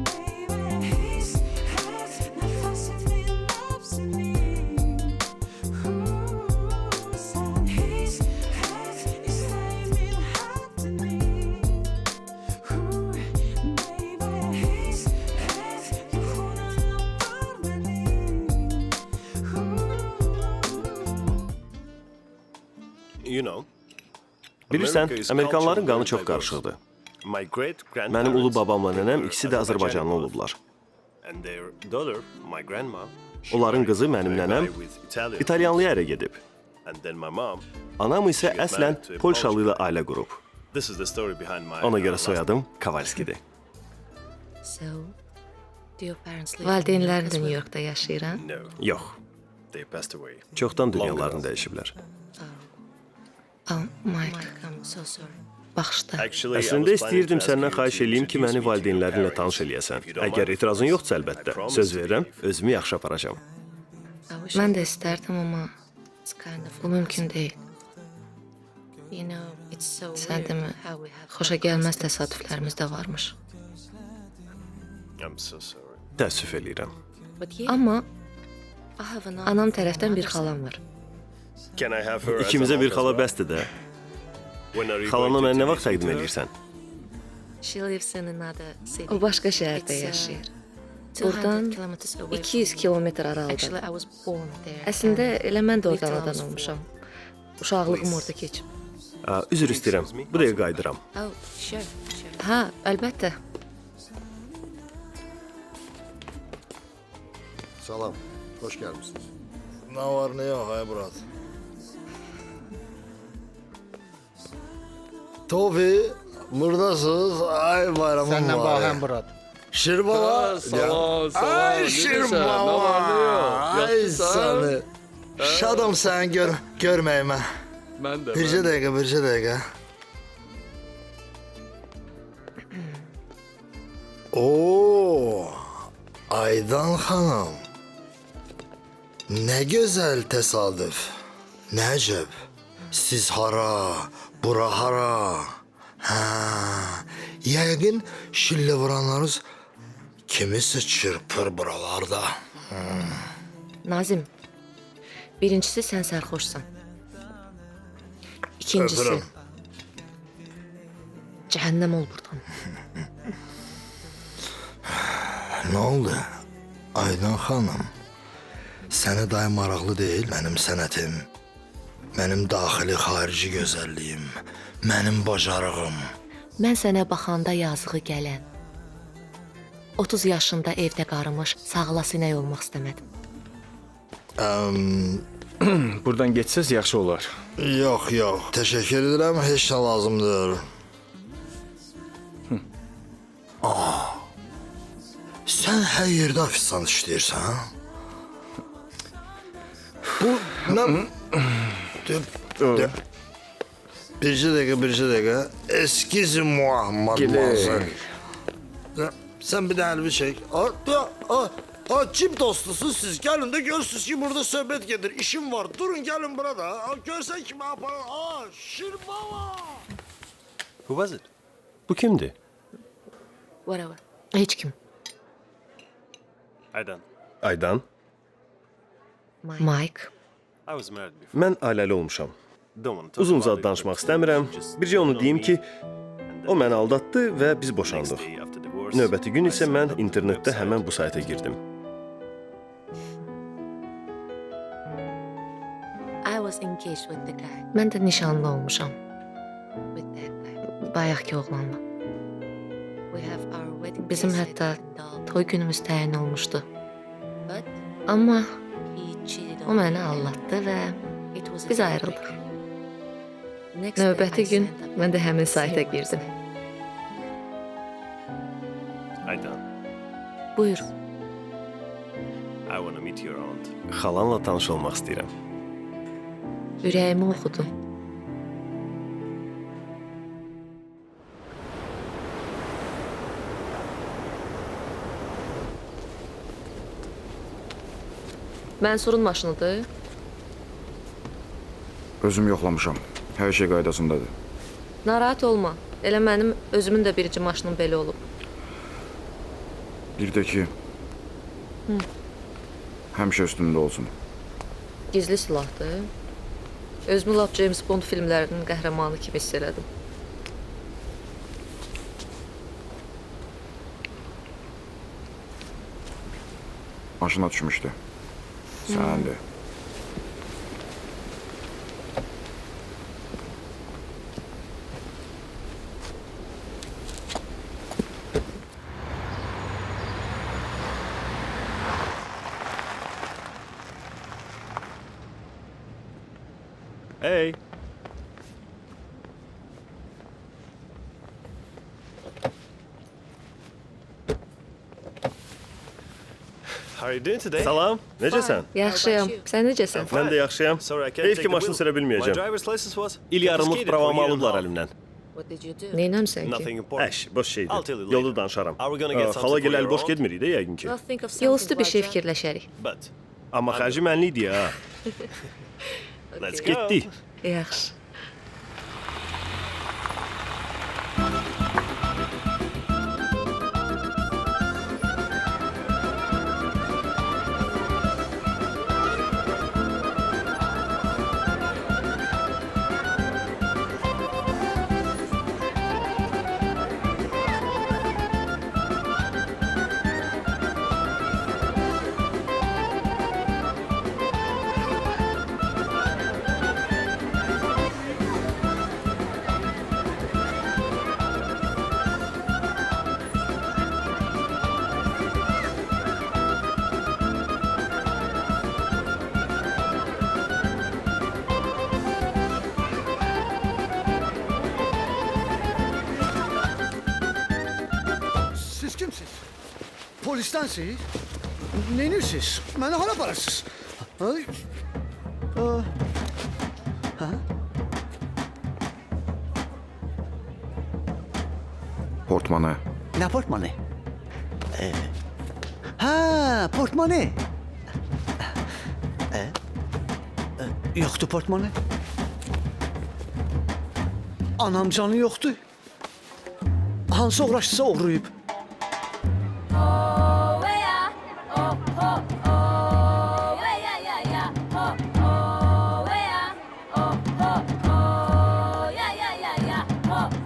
Baby, his, het, nefesimin nefsini. Sen his, het, isteğimin haddini. Bilirsən, Amerikanların qanı çox qarışıqdır. Mənim ulu babamla nənəm ikisi də Azərbaycanlı olublar. Onların qızı mənim nənəm İtalyanlıya ərə gedib. Anam isə əslən Polşalı ilə ailə qurub. Ona görə soyadım Kavalskidir. Valideynlərin də New Yorkda yaşayır, hə? Yox. Çoxdan dünyalarını dəyişiblər. Oh, Mike, I'm so sorry. Bağışla. Əslində istəyirdim səndən xahiş eləyim ki, məni valideynlərinlə tanış eləyəsən. Əgər etirazın yoxdursa əlbəttə. Söz verirəm, özümü yaxşı aparacağam. Mən də istərdim, amma bu mümkün deyil. Sən demə, xoşa gəlməz təsadüflərimiz də varmış. Təəssüf eləyirəm. Amma anam tərəfdən bir xalam var. İkimizə bir xala bəsdir də. Xalana mən nə vaxt təqdim edirsən? O başqa şəhərdə yaşayır. Buradan 200 kilometr aralıda. Əslində elə mən də oradan adan olmuşam. Uşaqlığım orada keçib. Üzr istəyirəm, bu dəqiqə qayıdıram. Hə, əlbəttə. Salam, hoş gelmişsiniz. Ne var ne yok ay Murat? Tofi, buradasınız. Ay bayramım var. Senden bakayım Murat. Şirbaba. Ay Şirbaba. Ay seni. Şadım sen görmeyime. Ben de. Birce dakika. Oo, Aydan Hanım. Ne güzel tesadüf. Necep. Siz hara, bura hara. Ha, yəqin şillə vuranlarınız kimisi çırpır buralarda. Nazim, birincisi sən sərxoşsan. İkincisi, Öpürüm. cəhənnəm ol buradan. Ne oldu? Aydan Hanım, sənə daim maraqlı deyil mənim sənətim, mənim daxili xarici gözəlliyim, mənim bacarığım. Mən sənə baxanda yazığı gələn, 30 yaşında evdə qarımış, sağla sinək olmaq istəmədim. Buradan geçsəz yaxşı olar. Yox, təşəkkür edirəm, heç nə lazımdır. Sən hər yerdə ofistan işləyirsən, ha? Bu, nə? Bircə dəqiqə. Excuse-moi, mademoiselle. Sən bir dənə bir çək. Cip dostusunuz siz. Gəlin də görürsünüz ki, burada söhbət gedir. İşim var. Durun, gəlin burada. Görsən kimi aparın. Şirbaba! Who was it? Bu kimdir? Whatever. Heç kim. Aydan. Mike. Mən ailəli olmuşam. Uzun zad danışmaq istəmirəm. Bircə onu deyim ki, o məni aldatdı və biz boşandıq. Növbəti gün isə mən internetdə həmən bu sayta girdim. Mən də nişanlı olmuşam. Bayaqki oğlanla. Bizim hətta toy günümüz təyin olmuşdu. Amma o məni aldatdı və biz ayrıldıq. Növbəti gün mən də həmin sayta girdim. Aydan. Buyur. Xalanla tanış olmaq istəyirəm. Ürəyimi oxudun. Mənsurun maşınıdır. Özüm yoxlamışam. Hər şey qaydasındadır. Narahat olma. Elə mənim özümün də birinci maşınım belə olub. Bir də ki, həmişə üstündə olsun. Gizli silahdır. Özümü lap James Bond filmlərinin qəhrəmanı kimi hiss elədim. Maşına düşmüşdü. Sənəndi. Hey. How are you doing today? Salam. Necəsən? Yaxşıyam. Sən necəsən? Mən də yaxşıyam. Heyf ki, maşını sürə bilməyəcəm. İl yarımlıq pravamı alıblar əlimdən. Neynəmsən ki? Əş, boş şeydir. Yolda danışaram. Xala gəl əli boş getmirik də yəqin ki. Yol üstü bir şey fikirləşərik. Amma xərci mənli idi ha. Getdik. Yaxşı. Siz kimsiniz? Polistensiniz? Neyinirsiniz? Beni hara aparırsınız? Portmanı. Ne portmanı? Ha, portmanı. Yoktu portmanı. Anam canı yoktu. Hansı uğraştısa uğrayıp.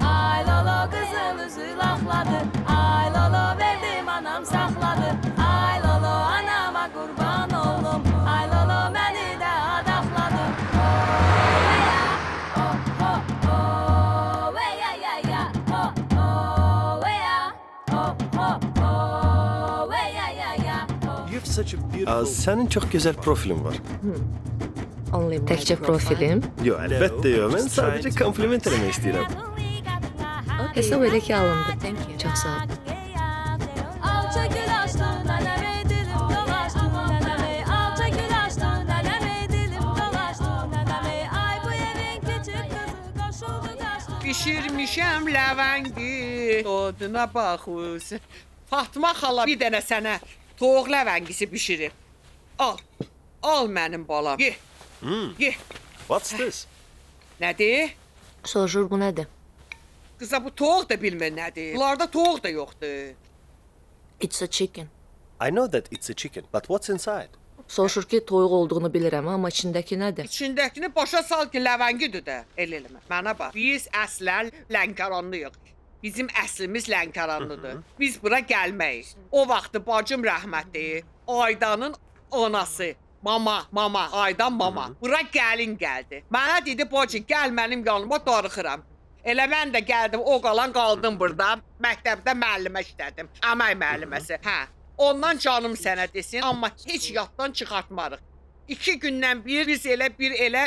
Ay lolo kızıl üzü laxladı. Ay lolo verdim anam saxladı. Ay lolo anama qurban oldum. Ay lolo məni də adaxladı. Sənin çox gözəl profilin var. Təkcə profilim. Yox, əlbəttə yox. Mən sadəcə kompliment eləmək istəyirəm. Hesab elə ki alındı. Çox sağ ol. Alça gül açdı, nənəmə dilim dolaşdı. Nənəmə alça gül açdı, nənəmə dilim dolaşdı. Nənəmə ay bu evin küçük qızı qoşuldu qaçdı. Bişirmişəm ləvəngi, dadına baxız. Fatma xala bir dənə sənə toğ ləvəngisi bişirib. Al, al mənim balam, ye. Ye. What's this? Nədir? Soruşur bu nədir? Qıza bu toğ da bilmir nədir. Bunlarda toğ da yoxdur. It's a chicken. I know that it's a chicken, but what's inside? Soruşur ki, toyuq olduğunu bilirəm, amma içindəki nədir? İçindəkini başa sal ki, ləvəngidir də. Eləmə. Mənə bax. Biz əslən Lənkəranlıyıq. Bizim əslimiz Lənkəranlıdır. Biz bura gəlməyik. O vaxtı bacım rəhmətli, Aydanın anası. Mama, Aydan mama. Bura gəlin gəldi. Mənə dedi, bacı, gəl mənim yanıma darıxıram. Elə mən də gəldim, o qalan qaldım burada. Məktəbdə müəllimə işlədim. Əmək müəlliməsi. Hə. Ondan canım sənə desin, amma heç yaddan çıxartmarıq. 2 gündən bir biz elə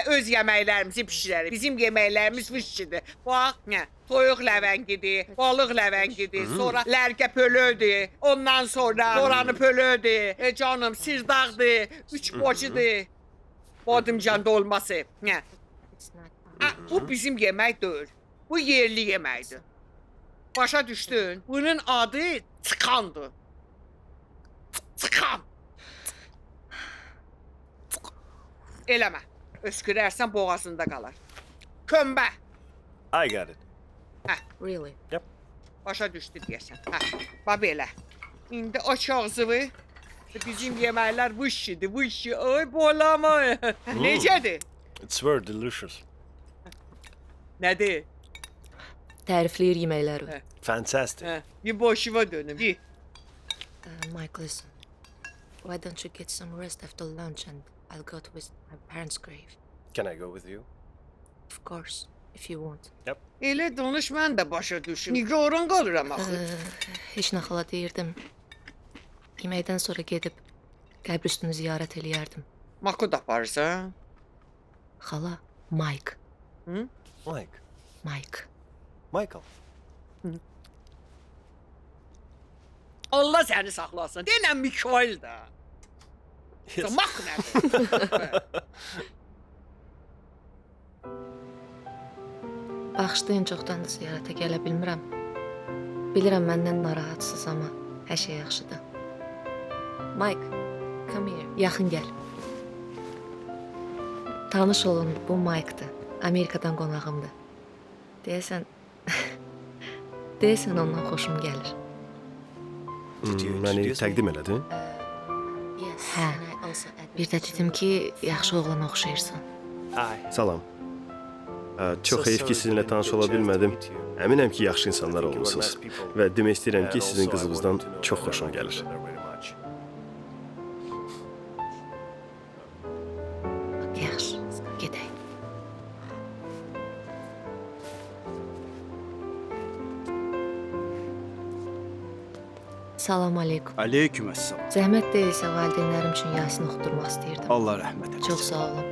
öz yeməklərimizi bişirərik. Bizim yeməklərimiz vışçıdır. Bax, toyuq ləvəngidir, balıq ləvəngidir, sonra lərkə pölödür, ondan sonra oranı pölödür, canım sirdağdır, 3 bacıdır, badımcan dolması. Bu bizim yemək deyil, bu yerli yeməkdir. Başa düşdün? Bunun adı çıkandır. Çıkan. Eləmə. Öskürərsən boğazında qalar. Kömbə. I got it. Hə. Really? Yep. Başa düşdü deyəsən. Hə. Bax belə. İndi aç ağzını. Bizim yeməklər vışşıdır, vışşı. Ay balam ay. Necədir? It's very delicious. Nədir? Tərifləyir yeməkləri. Fantastic. Hə. Bir boşuva dönüm. Ye. Mike, listen. Why don't you get some rest after lunch and I'll go to visit my parents' grave. Can I go with you? Of course, if you want. Yep. Elə danış mən də başa düşüm. Nigaran qalıram axı. Heç nə xala deyirdim. Yeməkdən sonra gedib qəbr üstünü ziyarət eləyərdim. Makut aparırsan? Xala, Mike. Mike. Mike. Michael. Allah səni saxlasın. Denən Mikail də. Maq nədir? Bağışlayın, çoxdan da ziyarətə gələ bilmirəm. Bilirəm məndən narahatsınız, amma hər şey yaxşıdır. Mike, come here. Yaxın gəl. Tanış olun, bu Mike'dır. Amerikadan qonağımdır. Deyəsən... Deyəsən ondan xoşum gəlir. Məni təqdim elədin? Hə, bir də dedim ki, yaxşı oğlana oxşayırsan. Salam. Çox heyif ki, sizinlə tanış ola bilmədim. Əminəm ki, yaxşı insanlar olmusunuz. Və demək istəyirəm ki, sizin qızınızdan çox xoşum gəlir. Yaxşı, gedək. Salam aleykum. Aleyküm əssalam. Zəhmət deyilsə valideynlərim üçün Yasin oxutdurmaq istəyirdim. Allah rəhmət eləsin. Çox sağ olun.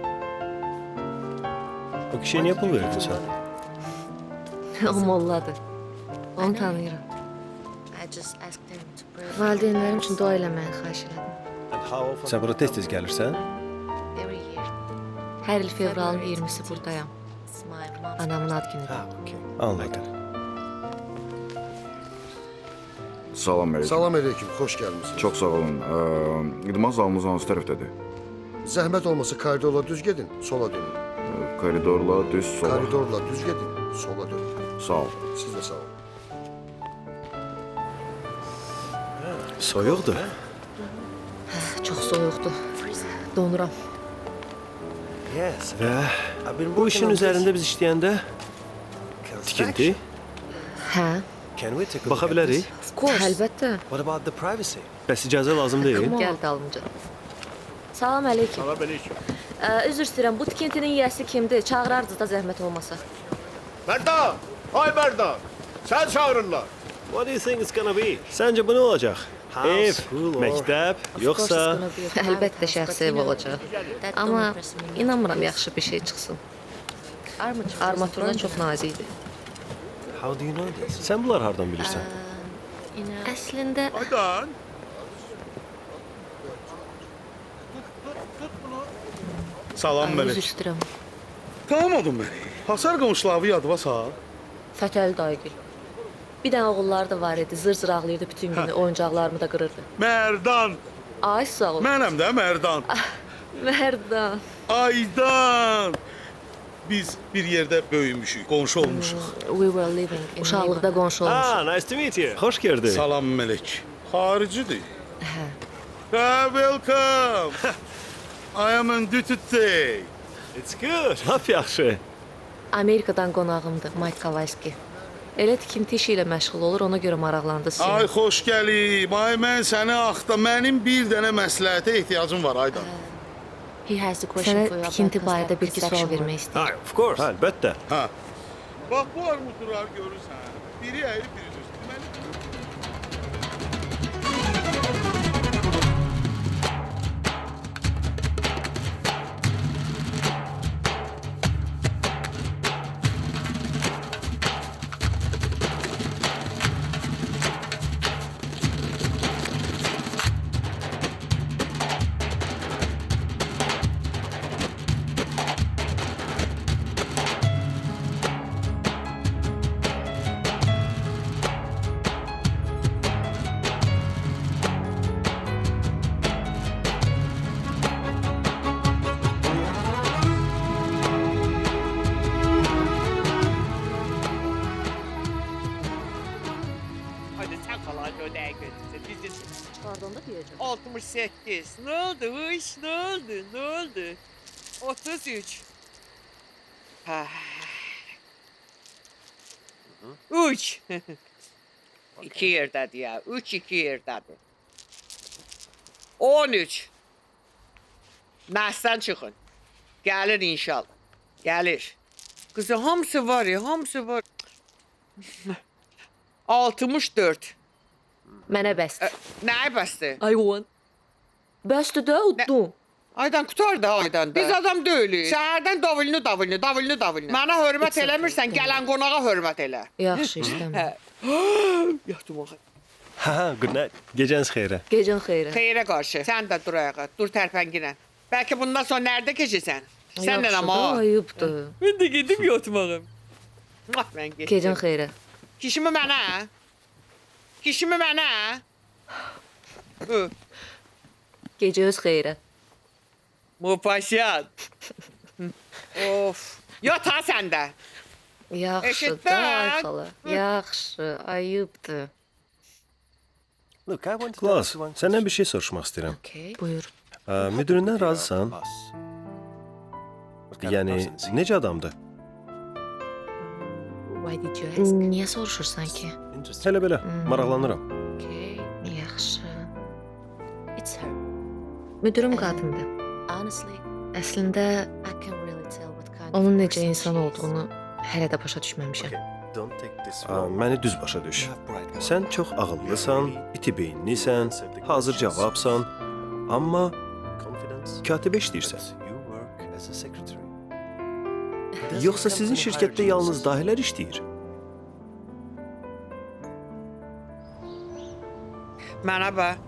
O kişiyə niyə pul verdin sən? O molladır. Onu tanıyıram. Valideynlərim üçün dua eləməyi xahiş elədim. Sən bura tez-tez gəlirsən? Hər il fevralın 20-si buradayam. Anamın ad günüdür. Anladım. Salam əleykum. Salam əleykum, xoş gəlmisiniz. Çox sağ olun. İdman zalımız hansı tərəfdədir? Zəhmət olmasa koridorla düz gedin, sola dönün. Koridorla düz sola. Koridorla düz gedin, sola dönün. Sağ ol. Siz də sağ olun. Soyuqdur. Çox soyuqdur. Donuram. Və bu işin üzərində biz işləyəndə tikinti, Hə, baxa bilərik. əlbəttə. Bəs icazə lazım deyil. Gəl dalımca. Salam əleykum. Salam əleykum. Üzr istəyirəm, bu tikintinin yiyəsi kimdir? Çağırardınız da zəhmət olmasa. Mərdan! Ay Mərdan! Sən çağırırlar. What do you think it's gonna be? Səncə bu nə olacaq? Ev, məktəb, yoxsa... Əlbəttə şəxsi ev olacaq. Amma inanmıram yaxşı bir şey çıxsın. Armatura çox nazikdir. Sən bunlar hardan bilirsən? Əslində... Aydan! Salam Üzr Mələk. istəyirəm. Tanımadın məni. Hasar qonşulavı yadıma sal. Fətəli daygil. Bir dənə oğulları da var idi, zır-zır ağlayırdı bütün günü, oyuncaqlarımı da qırırdı. Mərdan. Ay sağ ol. Mənəm də Mərdan. Mərdan. Aydan. Biz bir yerdə böyümüşük, qonşu olmuşuq. Uşaqlıqda qonşu olmuşuq. Nice to meet you. Xoş gördük. Salam Mələk. Xaricidir. Welcome. I am in duty today. It's good. Lap yaxşı. Amerikadan qonağımdır, Mike Kowalski. Elə tikinti işi ilə məşğul olur, ona görə maraqlandı sizin. Ay xoş gəlib. Ay mən səni axta. Mənim bir dənə məsləhətə ehtiyacım var Aydan. Sənə tikinti barədə bir sual vermək istəyirəm. Of course. Əlbəttə. Ha. Bax bu armuturları görürsən. Biri əyri, biri düz. Deməli Hadi sen kalan ödeğe götürsün. Bizim Pardon da deyəcəm. 68. Ne oldu iş? Ne oldu? Ne oldu? 33. Ha. 3. 2 yerdedir ya. 3 2 yerdedir. 13. Məhsən çıxın. Gəlir inşallah. Gəlir. Qızı hamısı var ya, hamısı var. 64. Mənə bəsdir. Nəyə bəsdir? I want. Bəsdir də, uddu. Aydan qutar da aydan da. Biz adam deyilik. Səhərdən davulunu. Mənə hörmət eləmirsən, gələn qonağa hörmət elə. Yaxşı, istəmirəm. Yatmağa. Ha, good night. Geceniz xeyrə. Gecən xeyrə. Xeyrə qarşı. Sən də dur ayağa. Dur tərpənginə. Bəlkə bundan sonra nerede keçirsən? Sən də amma. Ayıbdır. Mən də gedim yatmağım. Mən getdim. Gecən xeyrə. Kişimi mənə. Gecə öz xeyrə. Mupasyan. Of. Yat ha sən də. Yaxşı Eşitdin? da ay xala. Yaxşı, ayıbdır. Look, I wanted to Klas, ask you one səndən bir şey soruşmaq istəyirəm. Okay. Buyur. Müdüründən razısan? What kind of Yəni, person is he? necə adamdır? Why did you ask? Niyə soruşursan ki? Interesting. Elə belə, maraqlanıram. Okay, yaxşı. It's her. Müdürüm qadındır. Honestly, əslində onun necə insan olduğunu hələ də başa düşməmişəm. Don't take this wrong. Məni düz başa düş. You have bright minds. Sən çox ağıllısan, iti beyinlisən, hazır cavabsan, amma Confidence, katibə işləyirsən. but you work as a secretary. Yoxsa sizin şirkətdə yalnız dahilər işləyir? Mənə bax.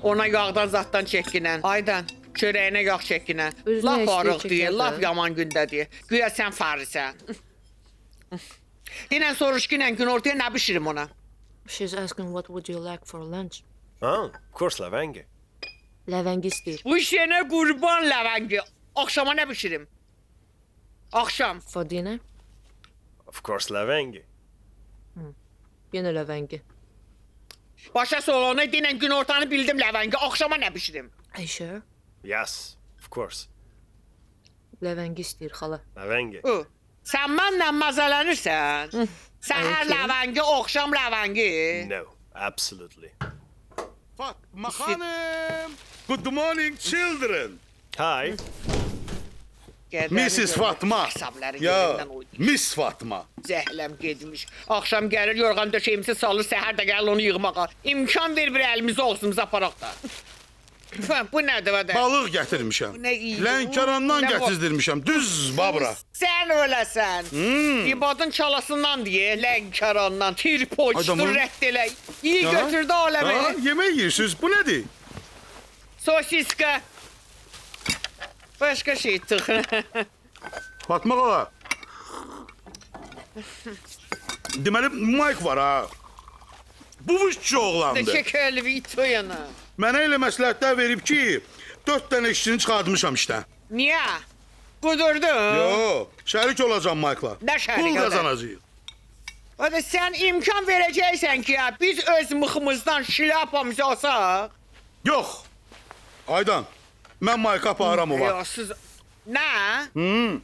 Ona yağdan zaddan çəkinən. Aydan. Çörəyinə yağ çəkinən. Özünə Laf istəyir arıq deyir, çəkər də. laf yaman gündədir. Güya sən farisən. Dinən soruş ki, gün ortaya nə bişirim ona? She's asking what would you like for lunch? Ah, of course, lavenge. Ləvəngi istəyir. Bu işinə qurban ləvəngi. Axşama nə bişirim? Axşam. For dinner? Of course, lavenge. Yenə ləvəngi. Başa solana dinən gün ortanı bildim ləvəngi. Axşama nə bişirim? Are you sure? Yes, of course, Ləvəngi istəyir xala. lavenge. Sən mənlə məzələnirsən. Səhər Okay. ləvəngi, axşam ləvəngi. No, absolutely. Fatma Hanım. Good morning children. Hi. Mrs. Fatma. Hesabları Ya, yerindən oynayır. Miss Fatma. Zəhləm getmiş. Axşam gəlir yorğan döşəyimizi salır, səhər də gəlir onu yığmağa. İmkan ver bir əlimizi ağzımıza aparaq da. Bu nədir vədə? Balıq gətirmişəm. Bu nə iyi. Lənkərandan Nə bu? gətizdirmişəm. Düz babra. Sən öləsən. İbadın çalasından deyə, Lənkərandan, Ay tirpoçdur, da bu- rədd elə. İyi Ha? götürdü Ha, aləmi. yemək yiyirsiniz. Bu nədir? Sosiska. Başqa şey tıx. Fatma qala. Deməli Mike var ha. Bu vuşçu oğlandır. Şəkərli bir it o yana. Mənə elə məsləhətlər verib ki, 4 dənə işçini çıxartmışam işdən. Niyə? Qudurdun? Yo, şərik olacağam Mike'la. Nə şərik Pul olacaq? qazanacağıq. O da sən imkan verəcəksən ki, ya, biz öz mıxımızdan şlyapamızı alsaq. Yox. Aydan, mən Mike'a aparam ova. Ya, siz... Nə?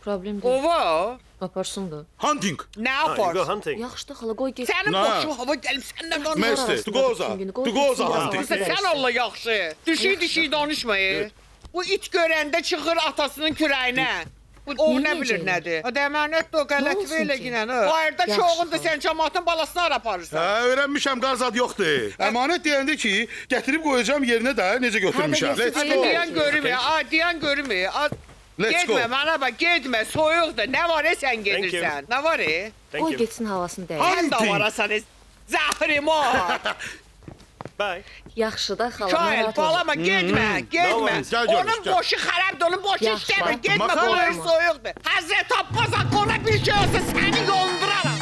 Problem deyil. Ova? Aparsın da. Hunting. Nə Ah, you go yapar? hunting. Yaxşı da xala qoy get. Sənin Nə? boşun hava gəlib səndən danışır. Mestre, Tugoza. Tugoza hunting. Sən Allah yaxşı. Düşü danışmayı. Bu it görəndə çıxır atasının kürəyinə. Bu o nə bilir nədir? O dəmənət o qələt belə ginən. Bayırda çoğundur sən cəmaatın balasını ara aparırsan. Hə, öyrənmişəm qarzad yoxdur. Əmanət deyəndə ki, gətirib qoyacağam yerinə də necə götürmüşəm. Let's Hadi go. deyən görmür, deyən görmür. Let's go. Getmə, mənə bax, getmə, soyuqdur. Nə var sən gedirsən? Nə var? Thank Qoy you. getsin havasını dəyir. Sən də varasan, zəhrimar. Bye. Yaxşı da xala. Şair, narahat olma. balama, getmə, getmə. Gəl görüş, Onun gəl. boşu xərabdır, onun boşu Yaxşı, işləmir. bax, Getmə, bakalım. qoyur soyuqdur. Həzrət Abbas haqqında bir şey olsa səni yolunduraram.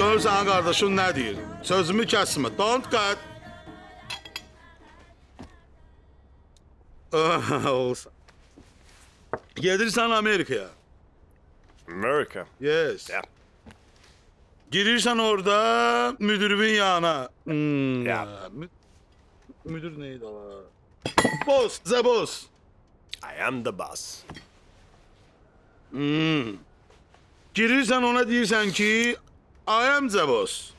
Görsən qardaşın nə deyir? Sözümü kəsmə. Don't cut. Olsa. Gedirsən Amerikaya. America. Yes. Yeah. Girirsən orada müdürün yanına. Yeah. Müdür neydi ala? Boss, the boss. I am the boss. Girirsən ona deyirsən ki, I am the boss.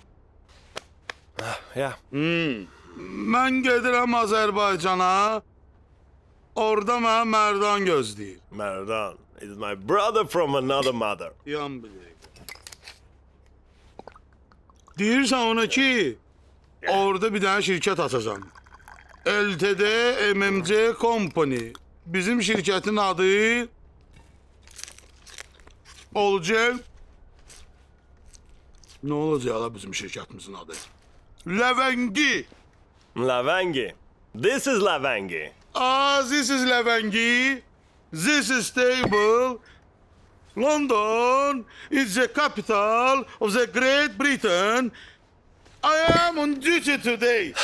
Yeah. Mən gedirəm Azərbaycana. Orada mənə Mərdan gözləyir. Marathon is my brother from another mother. Yan bilir. Deyirsən ona ki, orada bir dənə şirkət açacam. LTD MMC Company. Bizim şirkətin adı olacaq. Nə olacaq ala bizim şirkətimizin adı? Levengi. Lavangi. This is Lavangi. This is Levengi. This is stable. London is the capital of the Great Britain. I am on duty today.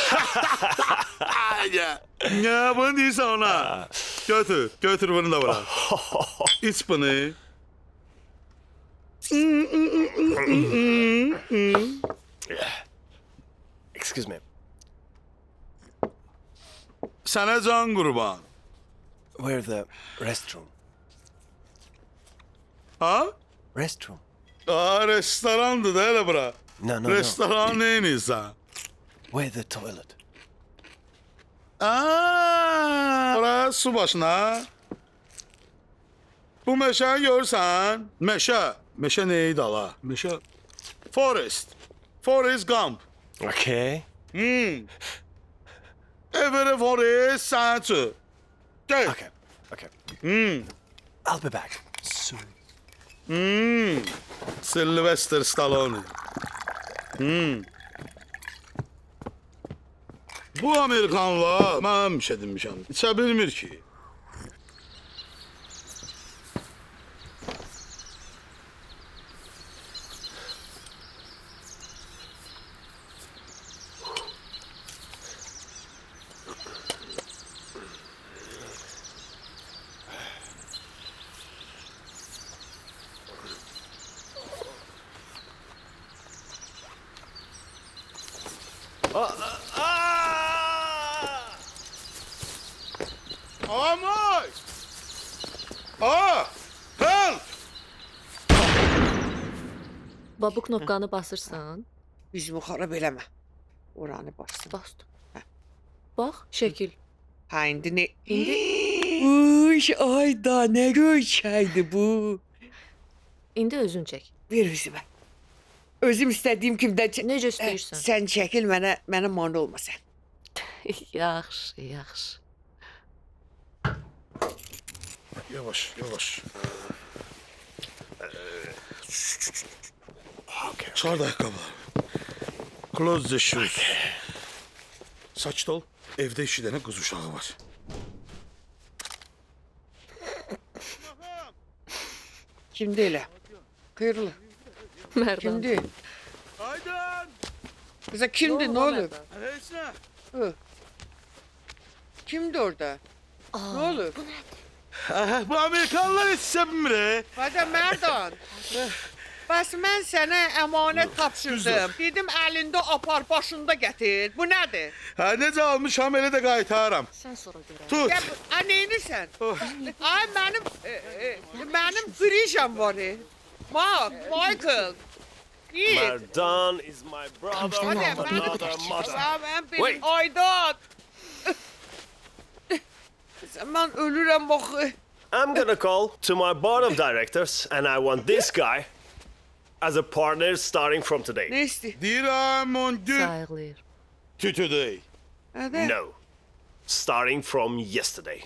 Ne bunu deyirsən ona? Götür bunu da bırak. İç bunu. Excuse me. Sənə can qurban. Where the restroom? Ha? Restroom. Restorandır da elə bura. No. Restoran neyinirsən? Where the toilet? Ora su başına. Bu meşəni görürsən? Meşə neydi ala? Meşə. Forest. Forest Gump. Okay. Every forest sanatçı. Gel. Okay. I'll be back soon. Sylvester Stallone. Bu Amerikanlar mən həmişə demişəm, içə bilmir ki. Amay! Help! Bu knopkanı basırsan, Üzümü xarab eləmə. Oranı bassın. bastım. Bax, şəkil. Ha indi nə? İndi Uş, ayda nə görkəydi bu? indi özün çək. Ver üzümə. Özüm istədiyim kimdən Necə istəyirsən? Sən çəkil mənə mane olma sən. Yaxşı. Yavaş. Çıxar da ayaqqabıları. Close the shoes. Sakit ol. Evdə 2 dənə qız uşağı var. Kimdir elə? Xeyirli. Mərdan. Kimdir? Aydın! Qıza kimdir? Nə olub? Heç nə. Kimdir orada? Nə olub? Bu Amerikanlar heç bilmir. Hadi Mərdan. Bəs mən sənə əmanət tapşırdım. Dedim əlində apar, başında gətir. Bu nədir? Necə almışam elə də qaytarıram. Sən sonra görərsən. Tut. Neynirsən? Ay mənim frijam var. Michael. Git. Marathon is my brother from Amsterdam oldu, ne another kadar mother. Mən Wait. benim Aydan. Mən ölürəm bax. I'm gonna call to my board of directors and I want this guy as a partner starting from today. Nə istəyir? Deyirəm on gün. Sayıqlayır. Today. No. Starting from yesterday.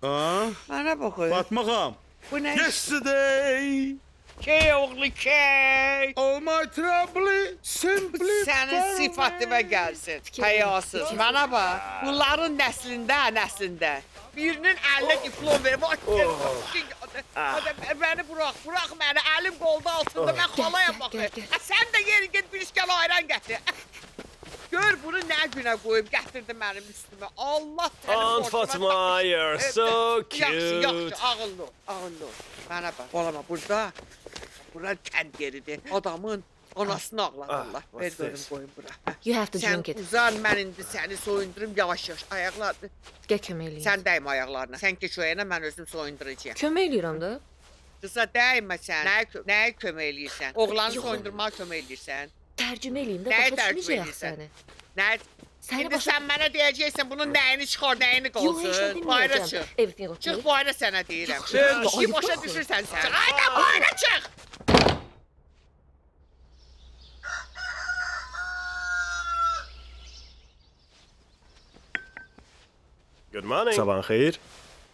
Mənə baxın. Fatma xanım. Bu nə? Yesterday. Key oğlu key. All my trouble simply Sənin sifatına gəlsin. Həyasız. Mənə bax. Bunların nəslində. Birinin əlinə diplom ver. Hadi beni bırak beni. Elim kolda altında. Ben xalayam baxır. Sen de yeri git bir işgal ayran gətir. Gör bunu nə günə qoyub gətirdi mənim üstümə. Allah tənim Aunt Fatma, you're so Yaxşı, cute. ağıllı ol. Mənə bax, balama bura kənd yeridir. Adamın anasını ağladırlar. Ver what's görüm this? qoyun bura. You have to Sən drink it. uzan, mən indi səni soyundurum yavaş-yavaş. Ayaqlarını, Gəl kömək eləyim. sən dəymə ayaqlarına. Sən keç o yana, mən özüm soyunduracağam. Kömək eləyirəm də. Qıza dəymə sən. Nəyə kömək eləyirsən? Oğlanı Yox. soyundurmağa kömək eləyirsən. Tərcümə eləyim də, Nəyi başa tərcümə düşməyəcək eləyirsən? səni. Nə? Səni İndi başa... sən mənə deyəcəksən bunun nəyini çıxar, nəyini Yox, heç nə qalsın. Bayra deməyəcəm. çıx. Everything okay. Çıx bayra sənə deyirəm. Yaxşı, yaxşı. Işi başa Ayıp düşürsən sən. Hayda bayra çıx. Good morning. Sabahın xeyir.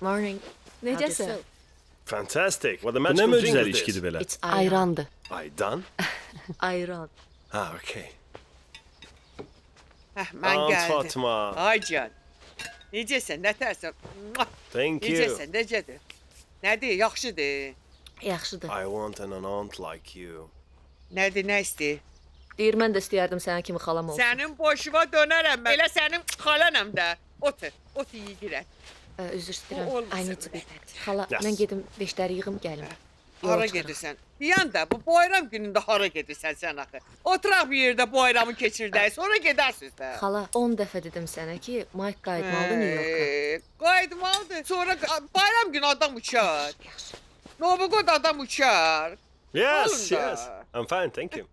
Morning. Necəsən? Fantastic. What the Bu match nə drink möcüzəli with this? içkidir belə? It's ayrandır. Aydan? Ayran. Ha, okay. Mən Aunt gəldim. Fatma. Ay can. Necəsən, nətərsən? Thank you. Necəsən, necədir? Nədir, yaxşıdır. Yaxşıdır. I want an aunt like you. Nədir, nə istəyir? Deyir, mən də istəyərdim sənin kimi xalam olsun. Sənin boşuna dönərəm mən. Elə sənin xalanam da. Otur yeyirəm. Üzr O istəyirəm. olmasa I need to be belə. back. Xala, Yes. mən gedim beşləri yığım gəlim. Hara Yola çıxırıq. gedirsən? Deyən də bu bayram günündə hara gedirsən sən axı? Oturaq bir yerdə bayramı keçirdək, sonra gedərsiniz də. Xala, 10 dəfə dedim sənə ki, Mike qayıtmalıdır New Yorka. Qayıtmalıdır. Sonra bayram günü adam uçar. Novogod adam uçar. Yes, Olun da. yes. I'm fine, thank you.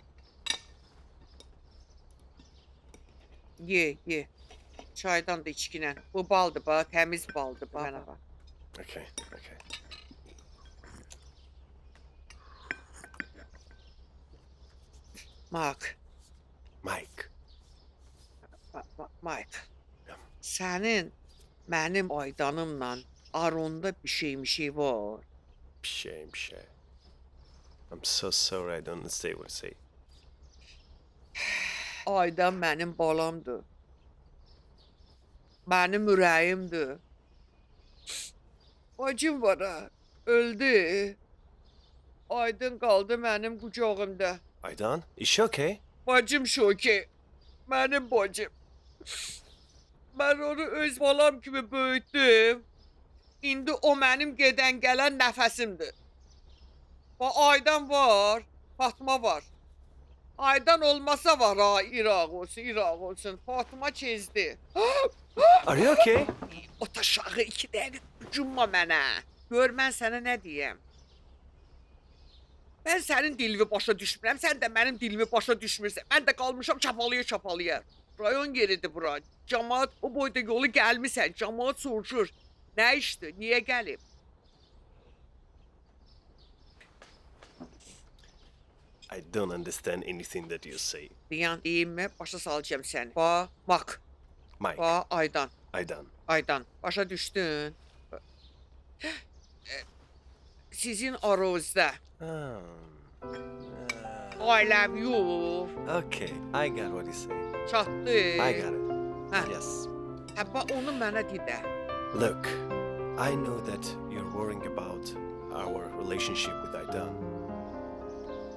Ye. Çaydan da içkinə. Bu baldır bax, təmiz baldır bax. Mənə bax. Okay, okay. Mike. Mike. Sənin mənim Aydanımla aranda bir şey var. Bir şey. I'm so sorry I don't understand what you say. Aydan mənim balamdır. Mənim ürəyimdir. Bacım var ha, öldü. Aydın qaldı mənim qucağımda. Aydan, is she okay? Bacım şoke. Mənim bacım. Mən onu öz balam kimi böyütdüm. İndi o mənim gedən gələn nəfəsimdir. Aydan var, Fatma var. Aydan olmasa var ha, İraq olsun. Fatma kezdi. Are you okay? O taşağı 2 dəqiqə hücumma mənə. Gör mən sənə nə deyəm. Mən sənin dilini başa düşmürəm, sən də mənim dilimi başa düşmürsən. Mən də qalmışam çapalaya. Rayon yeridir bura. Camaat o boyda yolu gəlmisən. Camaat soruşur. Nə işdir? Niyə gəlib? I don't understand anything that you say. Deyimmi? Başa salacağım səni. Bak. Mike. Aydan. Aydan. Başa düşdün? Sizin aranızda. I love you. Okay, I got what you say. Çatdı. I got it. Hə. Yes. Onu mənə de də. Look, I know that you're worrying about our relationship with Aydan.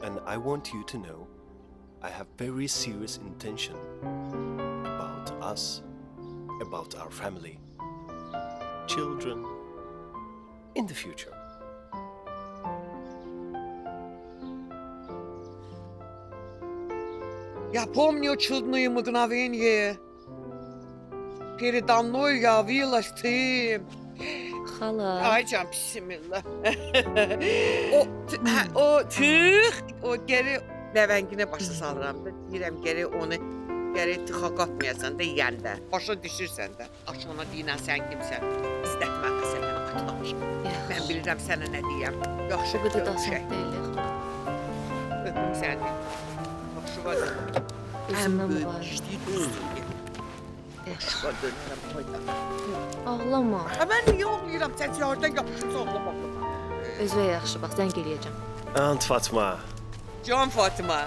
And I want you to know I have very serious intention about us, about our family, children, in the future. Я помню чудные мгновения. Передо мной явилась ты. Xala. Ay can bismillah. o tıx, o geri ləvənginə başa salıram da. Deyirəm geri onu geri tıxa qatmayasan da yeyəndə. Başa düşürsən də. Aç ona deyinən sən kimsən. İstətmə məsələni atlamış. Mən bilirəm sənə nə deyəm. Yaxşı Bu qədər də görüşək. asan deyil. Öpüm səni. Yaxşı var. Özümdən mübarək. Yaxşı dönərəm hayda. Ağlama. Mən niyə ağlayıram? Sən yardan yapışırsa ağlamaq. Özünə yaxşı bax, zəng eləyəcəm. Aunt Fatma, Can Fatıma.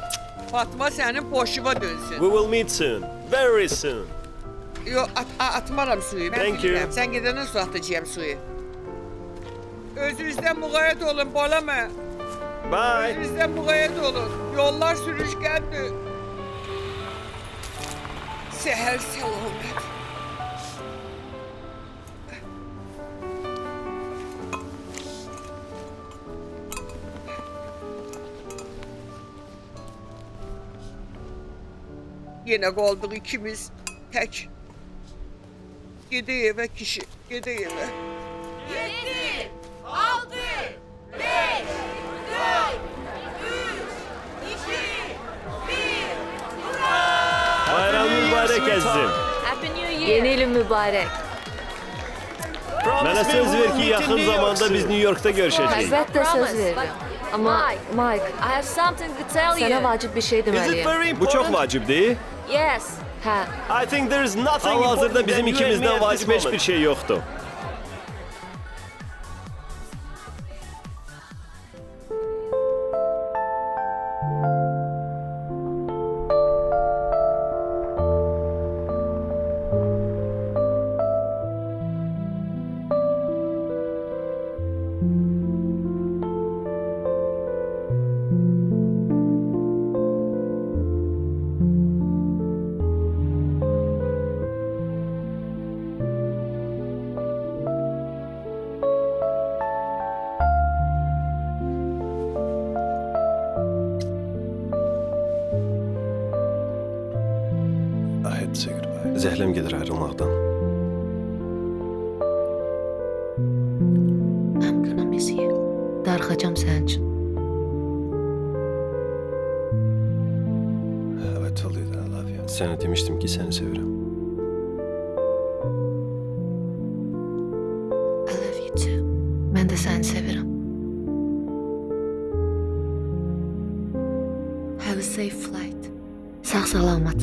Fatma sənin boşuna dönsün. we will meet soon, very soon. Yo, atmaram suyu. Mən Thank you. bilirəm. Sən gedəndən sonra atacağım suyu. Özünüzdən müğayət olun, balamə. Bye. Özünüzdən müğayət olun. Yollar sürüşkəndir. Səhər səlamət. Yenə qaldıq ikimiz tək. Gedək evə kişi, gedək evə. 7, 6, 5, 4, 3, 2, 1. Bayram mübarək əzizim. Happy New Year. Yeni ilin mübarək. Mənə söz ver ki, yaxın zamanda biz New York'ta görüşəcəyik. Əlbəttə söz verirəm. Amma Mike, I have something to tell you. Sənə vacib bir şey deməliyəm. Bu çox vacibdir. Yes. Hə. I think there is nothing Hal-hazırda bizim ikimizdən vacib heç bir şey yoxdur. Zəhləm gedir ayrılmaqdan. I'm gonna miss you. Darıxacam sənin üçün. Have I told you that I love you? Sənə demişdim ki, səni sevirəm. I love you too. Mən də səni sevirəm. Have a safe flight. Sağ salamat.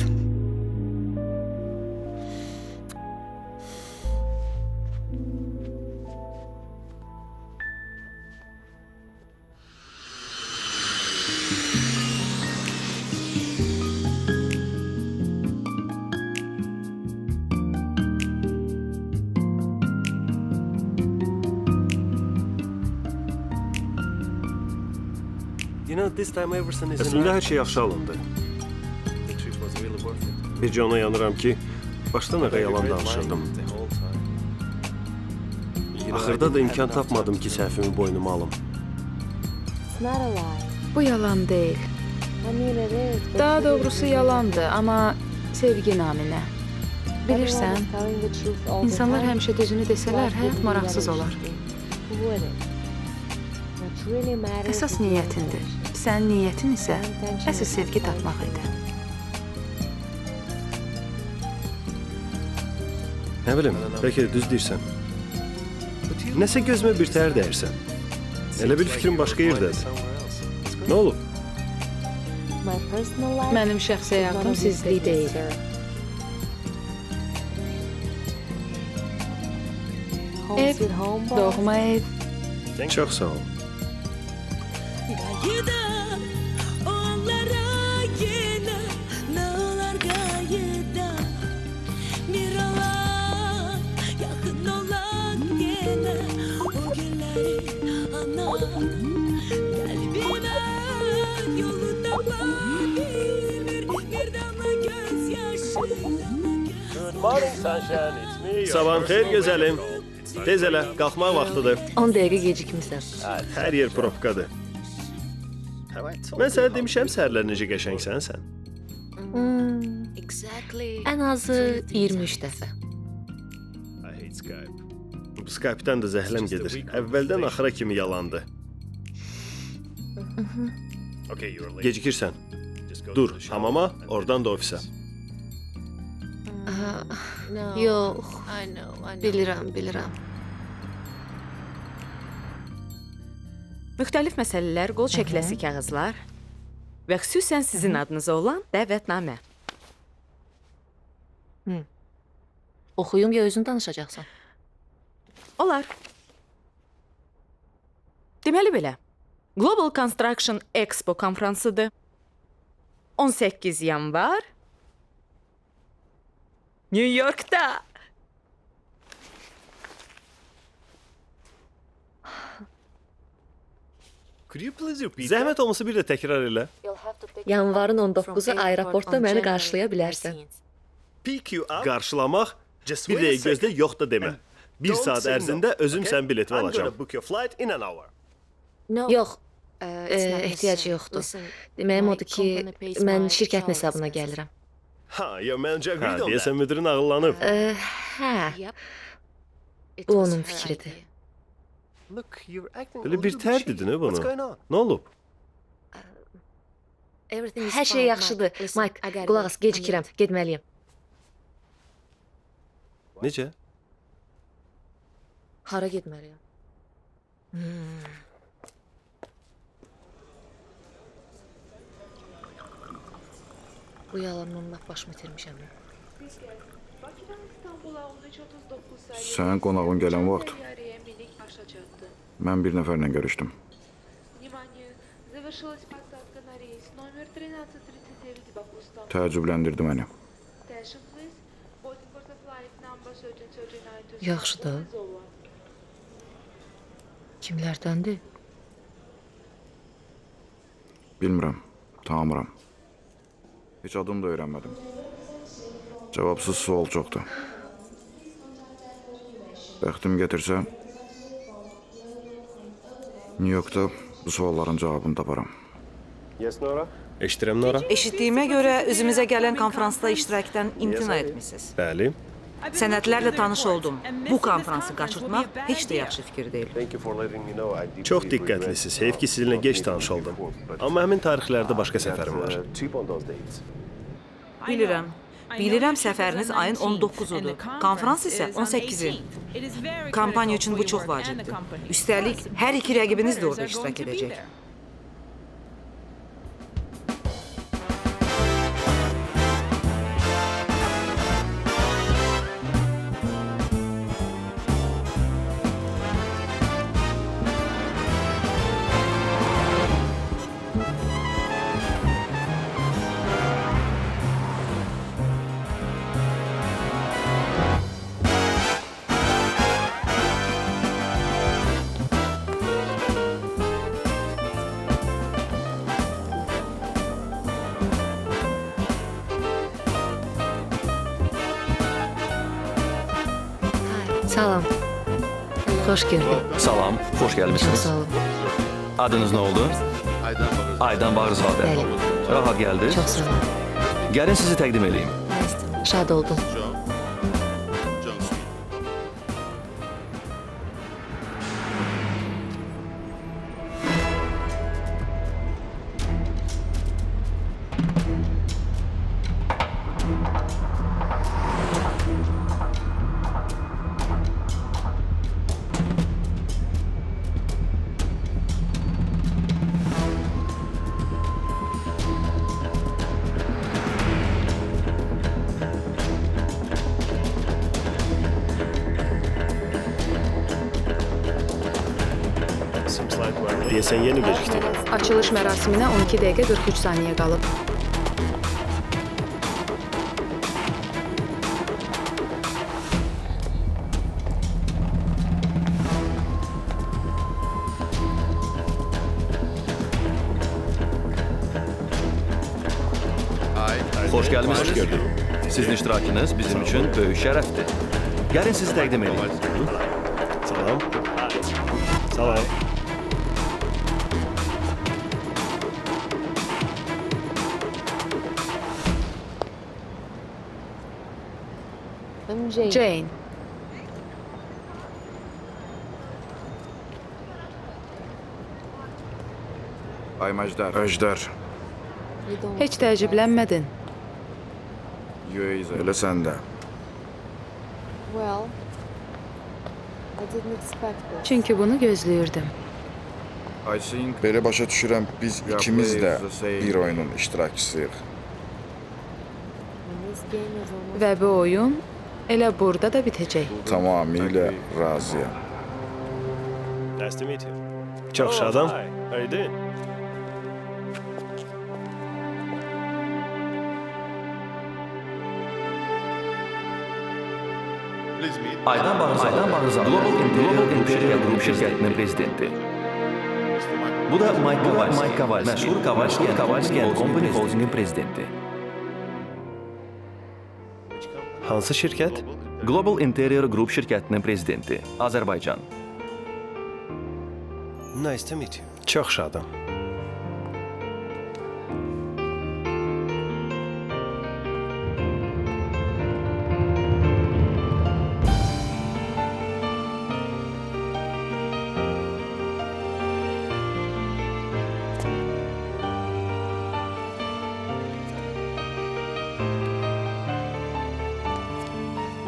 Əslində hər şey yaxşı alındı. Bircə ona yanıram ki, başdan ayağa yalan danışırdım. Axırda da imkan tapmadım ki, səhvimi boynuma alım. Bu yalan deyil. Daha doğrusu yalandır, amma sevgi naminə. Bilirsən, insanlar həmişə düzünü desələr, həyat maraqsız olar. Əsas niyyətindir. Sənin niyyətin isə əsas sevgi tapmaq idi. Nə bilim, bəlkə də düz deyirsən. Nəsə gözümə bir təhər dəyirsən. Elə bir fikrim başqa yerdədir. Nə olub? Mənim şəxsi həyatım sizlik deyil. Ev, doğma ev. Çox sağ ol. Sabahın xeyir gözəlim. Tez elə, qalxmaq vaxtıdır. 10 dəqiqə gecikmisən. Hər yer propkadır. Mən sənə demişəm səhərlər necə qəşəngsən sən. Ən azı 23 dəfə. Skype-dan da zəhləm gedir. Əvvəldən axıra kimi yalandı. Gecikirsən. Dur, hamama, oradan da ofisə. Yox, bilirəm. Müxtəlif məsələlər, qol çəkiləsi kağızlar və xüsusən sizin adınıza olan dəvətnamə. Oxuyum ya özün danışacaqsan? Olar. Deməli belə, Global Construction Expo konfransıdır. 18 yanvar New York'ta. Could you please repeat Zəhmət olmasa bir də təkrar elə. Yanvarın 19-u aeroportda məni qarşılaya bilərsən. pick you up? Qarşılamaq, Just bir wait a dəqiqə gözlə, second. yox da demə. Bir Don't saat say no, ərzində özüm okay? sənin biletini I'm gonna alacağam. book your flight in an hour. Yox, ehtiyacı yoxdur. Deməyim odur ki, mən şirkətin hesabına gəlirəm. Ha, your manager Hə, agreed on deyəsən that. müdirin ağıllanıb. Hə, bu onun fikridir. Look, you're acting a Belə bir little tər shady. dedin ha What's bunu. going on? Nə olub? Hər şey yaxşıdır. Mike, qulaq as, gecikirəm, getməliyəm. Necə? Hara getməliyəm? Bu yalandan laf başımı itirmişəm. Sənin qonağın gələn vaxt mən bir nəfərlə görüşdüm. Təəccübləndirdi məni. Yaxşı da. Kimlərdəndir? Bilmirəm, tanımıram. Heç adını da öyrənmədim. Cavabsız sual çoxdur. Bəxtim gətirsə, New Yorkda bu sualların cavabını taparam. Yes, Nora? Eşidirəm Nora. Eşitdiyimə görə üzümüzə gələn konfransda iştirakdan imtina etmisiniz. Bəli. Sənədlərlə tanış oldum. Bu konfransı qaçırtmaq heç də yaxşı fikir deyil. Thank you for letting me know. I deeply Çox regret diqqətlisiz. Heyf ki, sizinlə geç tanış oldum. Amma həmin tarixlərdə başqa səfərim var. Trip on those dates. Bilirəm. Bilirəm səfəriniz ayın 19-udur. Konfrans isə 18-i. Kampaniya üçün bu çox vacibdir. Üstəlik, hər iki rəqibiniz də orada iştirak edəcək. Salam. Xoş gördük. Salam, xoş gəlmisiniz. Sağ olun. Adınız nə oldu? Aydan Bağırzadə. Bəli. Rahat gəldiniz. Çox sağ olun. Gəlin sizi təqdim edeyim. Şad oldum. Deyəsən yeni gecikdik. Açılış mərasiminə 12 dəqiqə 43 saniyə qalıb. Xoş gəlmisiniz. Xoş gördük. Sizin iştirakınız bizim üçün böyük şərəfdir. Gəlin sizi təqdim edeyim. Salam. Salam. Jane. Ay Məjdər. Əjdər. Heç təəccüblənmədin. Yox, elə sən də. Çünki bunu gözləyirdim. Belə başa düşürəm, biz ikimiz də bir oyunun iştirakçısıyıq. Və bu oyun elə burada da bitəcək. Tamamilə razıyam. Nice to meet you. Çox şadam. Hi, how are you doing? Aydan Bağırzadə, Global Interior Group şirkətinin prezidenti. Bu da Mike Kavalski, məşhur Kavalski and Company Holdingin prezidenti. Hansı şirkət? Global Interior Group şirkətinin prezidenti, Azərbaycan. Nice to meet you. Çox şadam.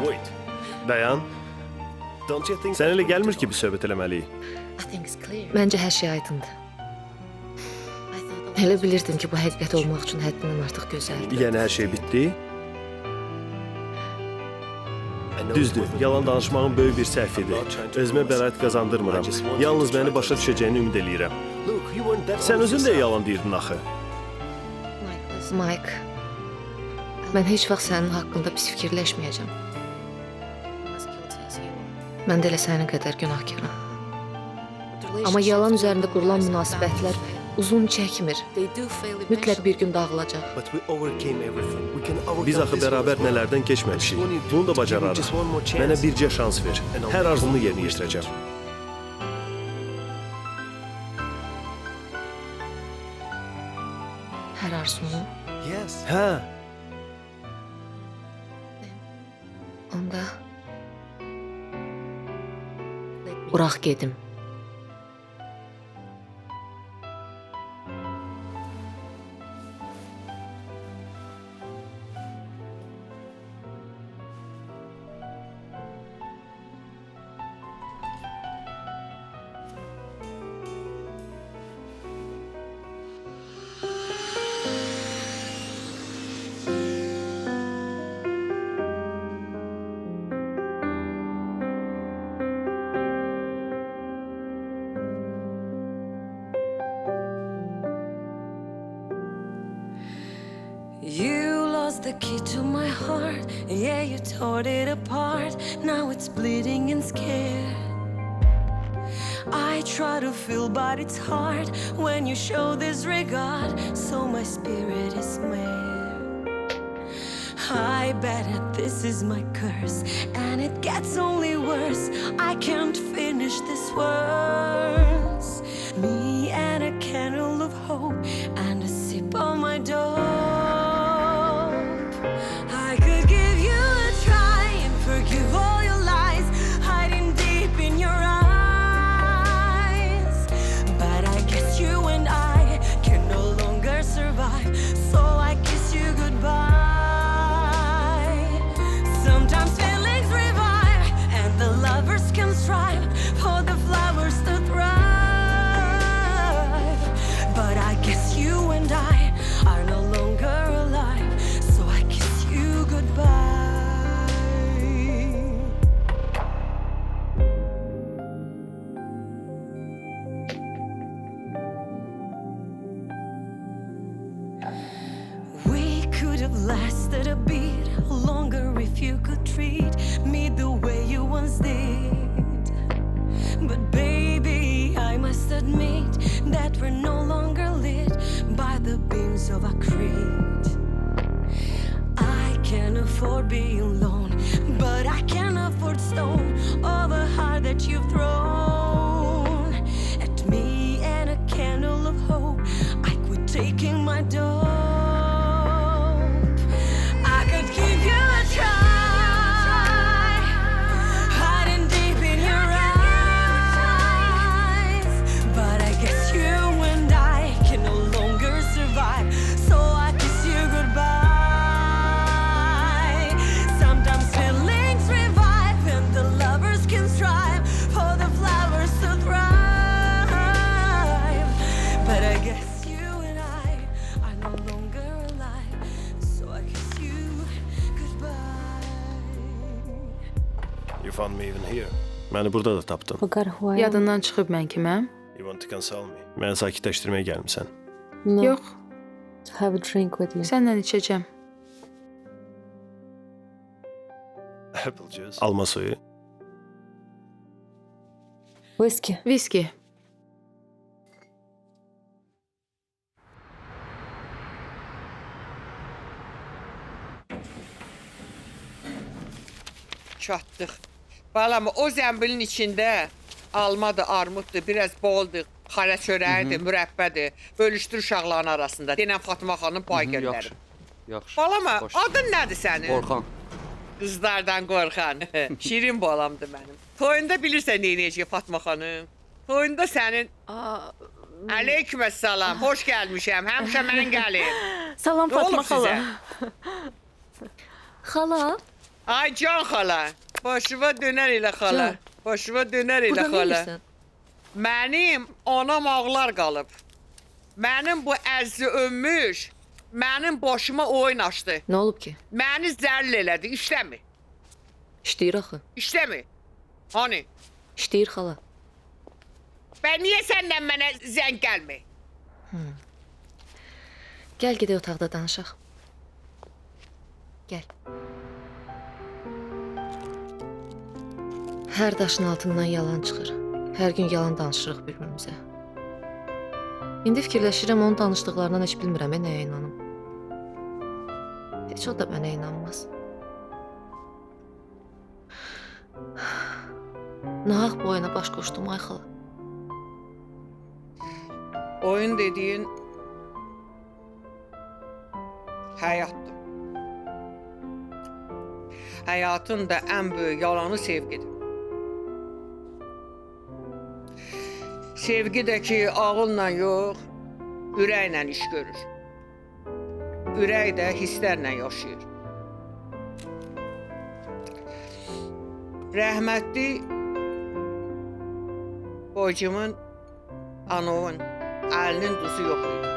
Wait. Dayan. Sən elə gəlmir ki, bir söhbət eləməliyik. Məncə hər şey aydındır. Elə bilirdim ki, bu həqiqət olmaq üçün həddindən artıq gözəldir. Yəni hər şey bitdi? Düzdür, yalan danışmağın böyük bir səhv idi. Özümə bəraət qazandırmıram. Yalnız məni başa düşəcəyini ümid eləyirəm. Sən özün də yalan deyirdin axı. Mike, mən heç vaxt sənin haqqında pis fikirləşməyəcəm. Mən də elə sənin qədər günahkaram. Amma yalan üzərində qurulan münasibətlər uzun çəkmir. Mütləq bir gün dağılacaq. Biz axı bərabər nələrdən keçməmişik. Bunu da bacararıq. Mənə bircə şans ver. Hər arzunu yerinə yetirəcəm. Hər arzunu? Hə. Onda burax gedim. You lost the key to my heart. Yeah, you tore it apart. Now it's bleeding and scared. I try to feel, but it's hard when you show disregard. So my spirit is snared. I bet that this is my curse, and it gets only worse. I can't finish this verse. Me and a candle of hope and a sip on my dope. I could give you a try and forgive all your lies hiding deep in your eyes. But I guess you and I can no longer survive, so I kiss you goodbye. Sometimes feelings revive and the lovers can strive for the flowers to thrive. But I guess you and I are no longer alive, so I kiss you goodbye. We could have lasted a bit longer if you could treat me the way you once did. But baby, I must admit that we're no longer lit by the beams of a creed. I can't afford being alone, but I can't afford stone all the heart that you've thrown at me and a candle of hope. I quit taking my dope. I could give you a try, hiding deep in your eyes. But I guess you and I can no longer survive, so I kiss you goodbye. Sometimes feelings revive and the lovers can strive for the flowers to thrive. But I guess you and I are no longer alive, so I kiss you goodbye. You found me even here. Məni burada da tapdın. Yadından çıxıb mən kiməm? You want to console me? Məni sakitləşdirməyə gəlmisən. Yox. Have a drink with you. Səndən içəcəm. Apple juice. Alma suyu. Whisky. Viski. Çatdıq. Balam, o zəmbilin içində almadır, armuddur, biraz boldur, xara çörəyidir, mürəbbədir. Bölüşdür uşaqların arasında. Denən Fatıma xanım pay göndərir. Yaxşı. Balama, adın nədir sənin? Orxan. Qızlardan qorxan. Şirin balamdır mənim. Toyunda bilirsən nə edəcək Fatma xanım? Toyunda sənin... Aleyküməssalam, hoş gəlmişəm. Həmişə mən gəlin. Salam Nə olub Fatma xala. sizə? Xala. Ay can xala. Başıma dönər elə xala. Can. Başıma dönər elə Burada nə xala. edirsən? Mənim anam ağlar qalıb. Mənim bu əzzi ömmüş, mənim başıma oyun açdı. Nə olub ki? Məni zərl elədi, işləmi? İşləyir axı. İşləmi? Hani? İşləyir xala. Bən niyə səndən mənə zəng gəlmir? Gəl gedək otaqda danışaq. Gəl. Hər daşın altından yalan çıxır. Hər gün yalan danışırıq bir-birimizə. İndi fikirləşirəm, onun danışdıqlarından heç bilmirəm, nəyə inanım. Heç o da mənə inanmaz. Nahaq bu oyuna baş qoşdum, ay xala. Oyun dediyin həyatdır. Həyatın da ən böyük yalanı sevgidir. Sevgi də ki, ağılla yox, ürəklə iş görür. Ürək də hisslərlə yaşayır. Rəhmətli bacımın, anavın əlinin duzu yox idi.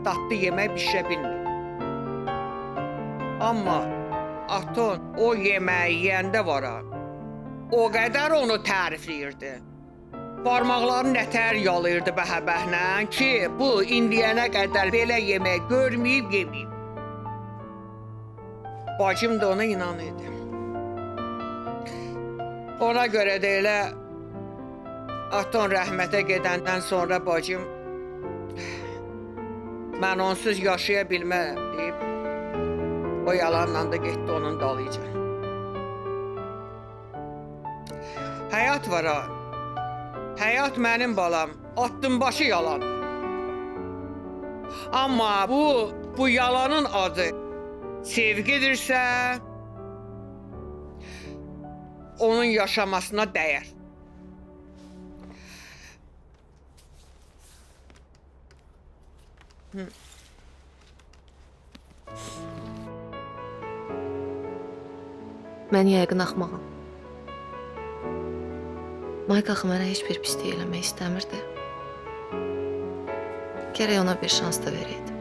Tatlı yemək bişirə bilmir. Amma aton o yeməyi yeyəndə var ha, o qədər onu tərifləyirdi. Parmaqlarını nətər yalayırdı bəhə-bəhlə ki, bu indiyənə qədər belə yemək görməyib, yeməyib. Bacım da ona inanırdı. Ona görə də elə aton rəhmətə gedəndən sonra bacım mən onsuz yaşaya bilmərəm deyib o yalanla da getdi onun dalıca. Həyat var ha. Həyat mənim balam, attın başı yalandır. Amma bu yalanın adı sevgidirsə, onun yaşamasına dəyər. Mən yəqin axmağam. Mayk axı mənə heç bir pislik eləmək istəmirdi. Gərək ona bir şans da verəydim.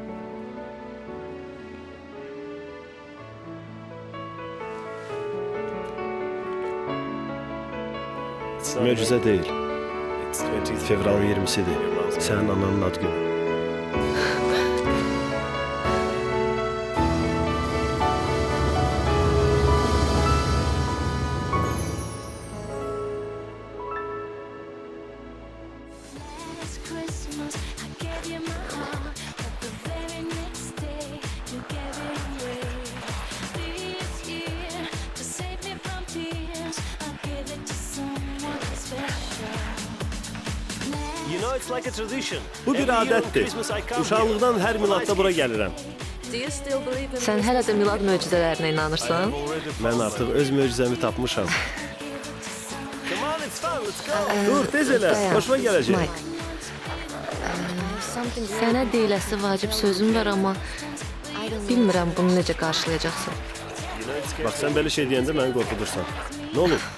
Möcüzə deyil. Fevralın 20-sidir. Sənin ananın ad günü. Bu bir adətdir. Uşaqlıqdan hər miladda bura gəlirəm. Sən hələ də milad möcüzələrinə inanırsan? Mən artıq öz möcüzəmi tapmışam. Dur, tez elə. Xoşuma gələcək. Mike. Sənə deyiləsi vacib sözüm var, amma bilmirəm bunu necə qarşılayacaqsan. Bax, sən belə şey deyəndə məni qorxudursan. Nə olur?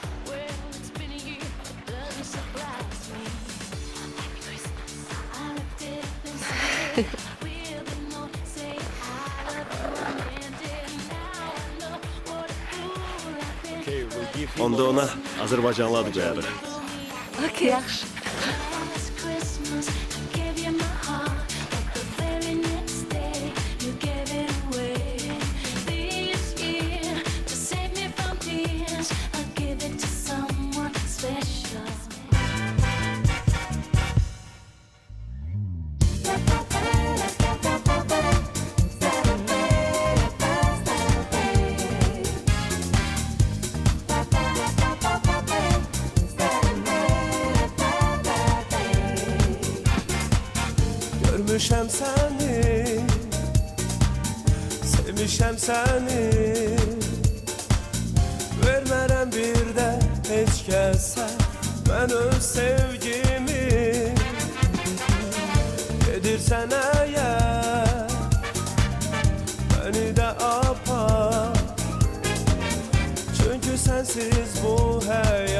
Onda ona Azərbaycanlı adı qoyarıq. Okey, yaxşı. Görmüşəm səni, sevmişəm səni. Vermərəm bir də heç kəsə mən öz sevgimi. Gedirsən əgər məni də apar. Çünkü sensiz bu hayat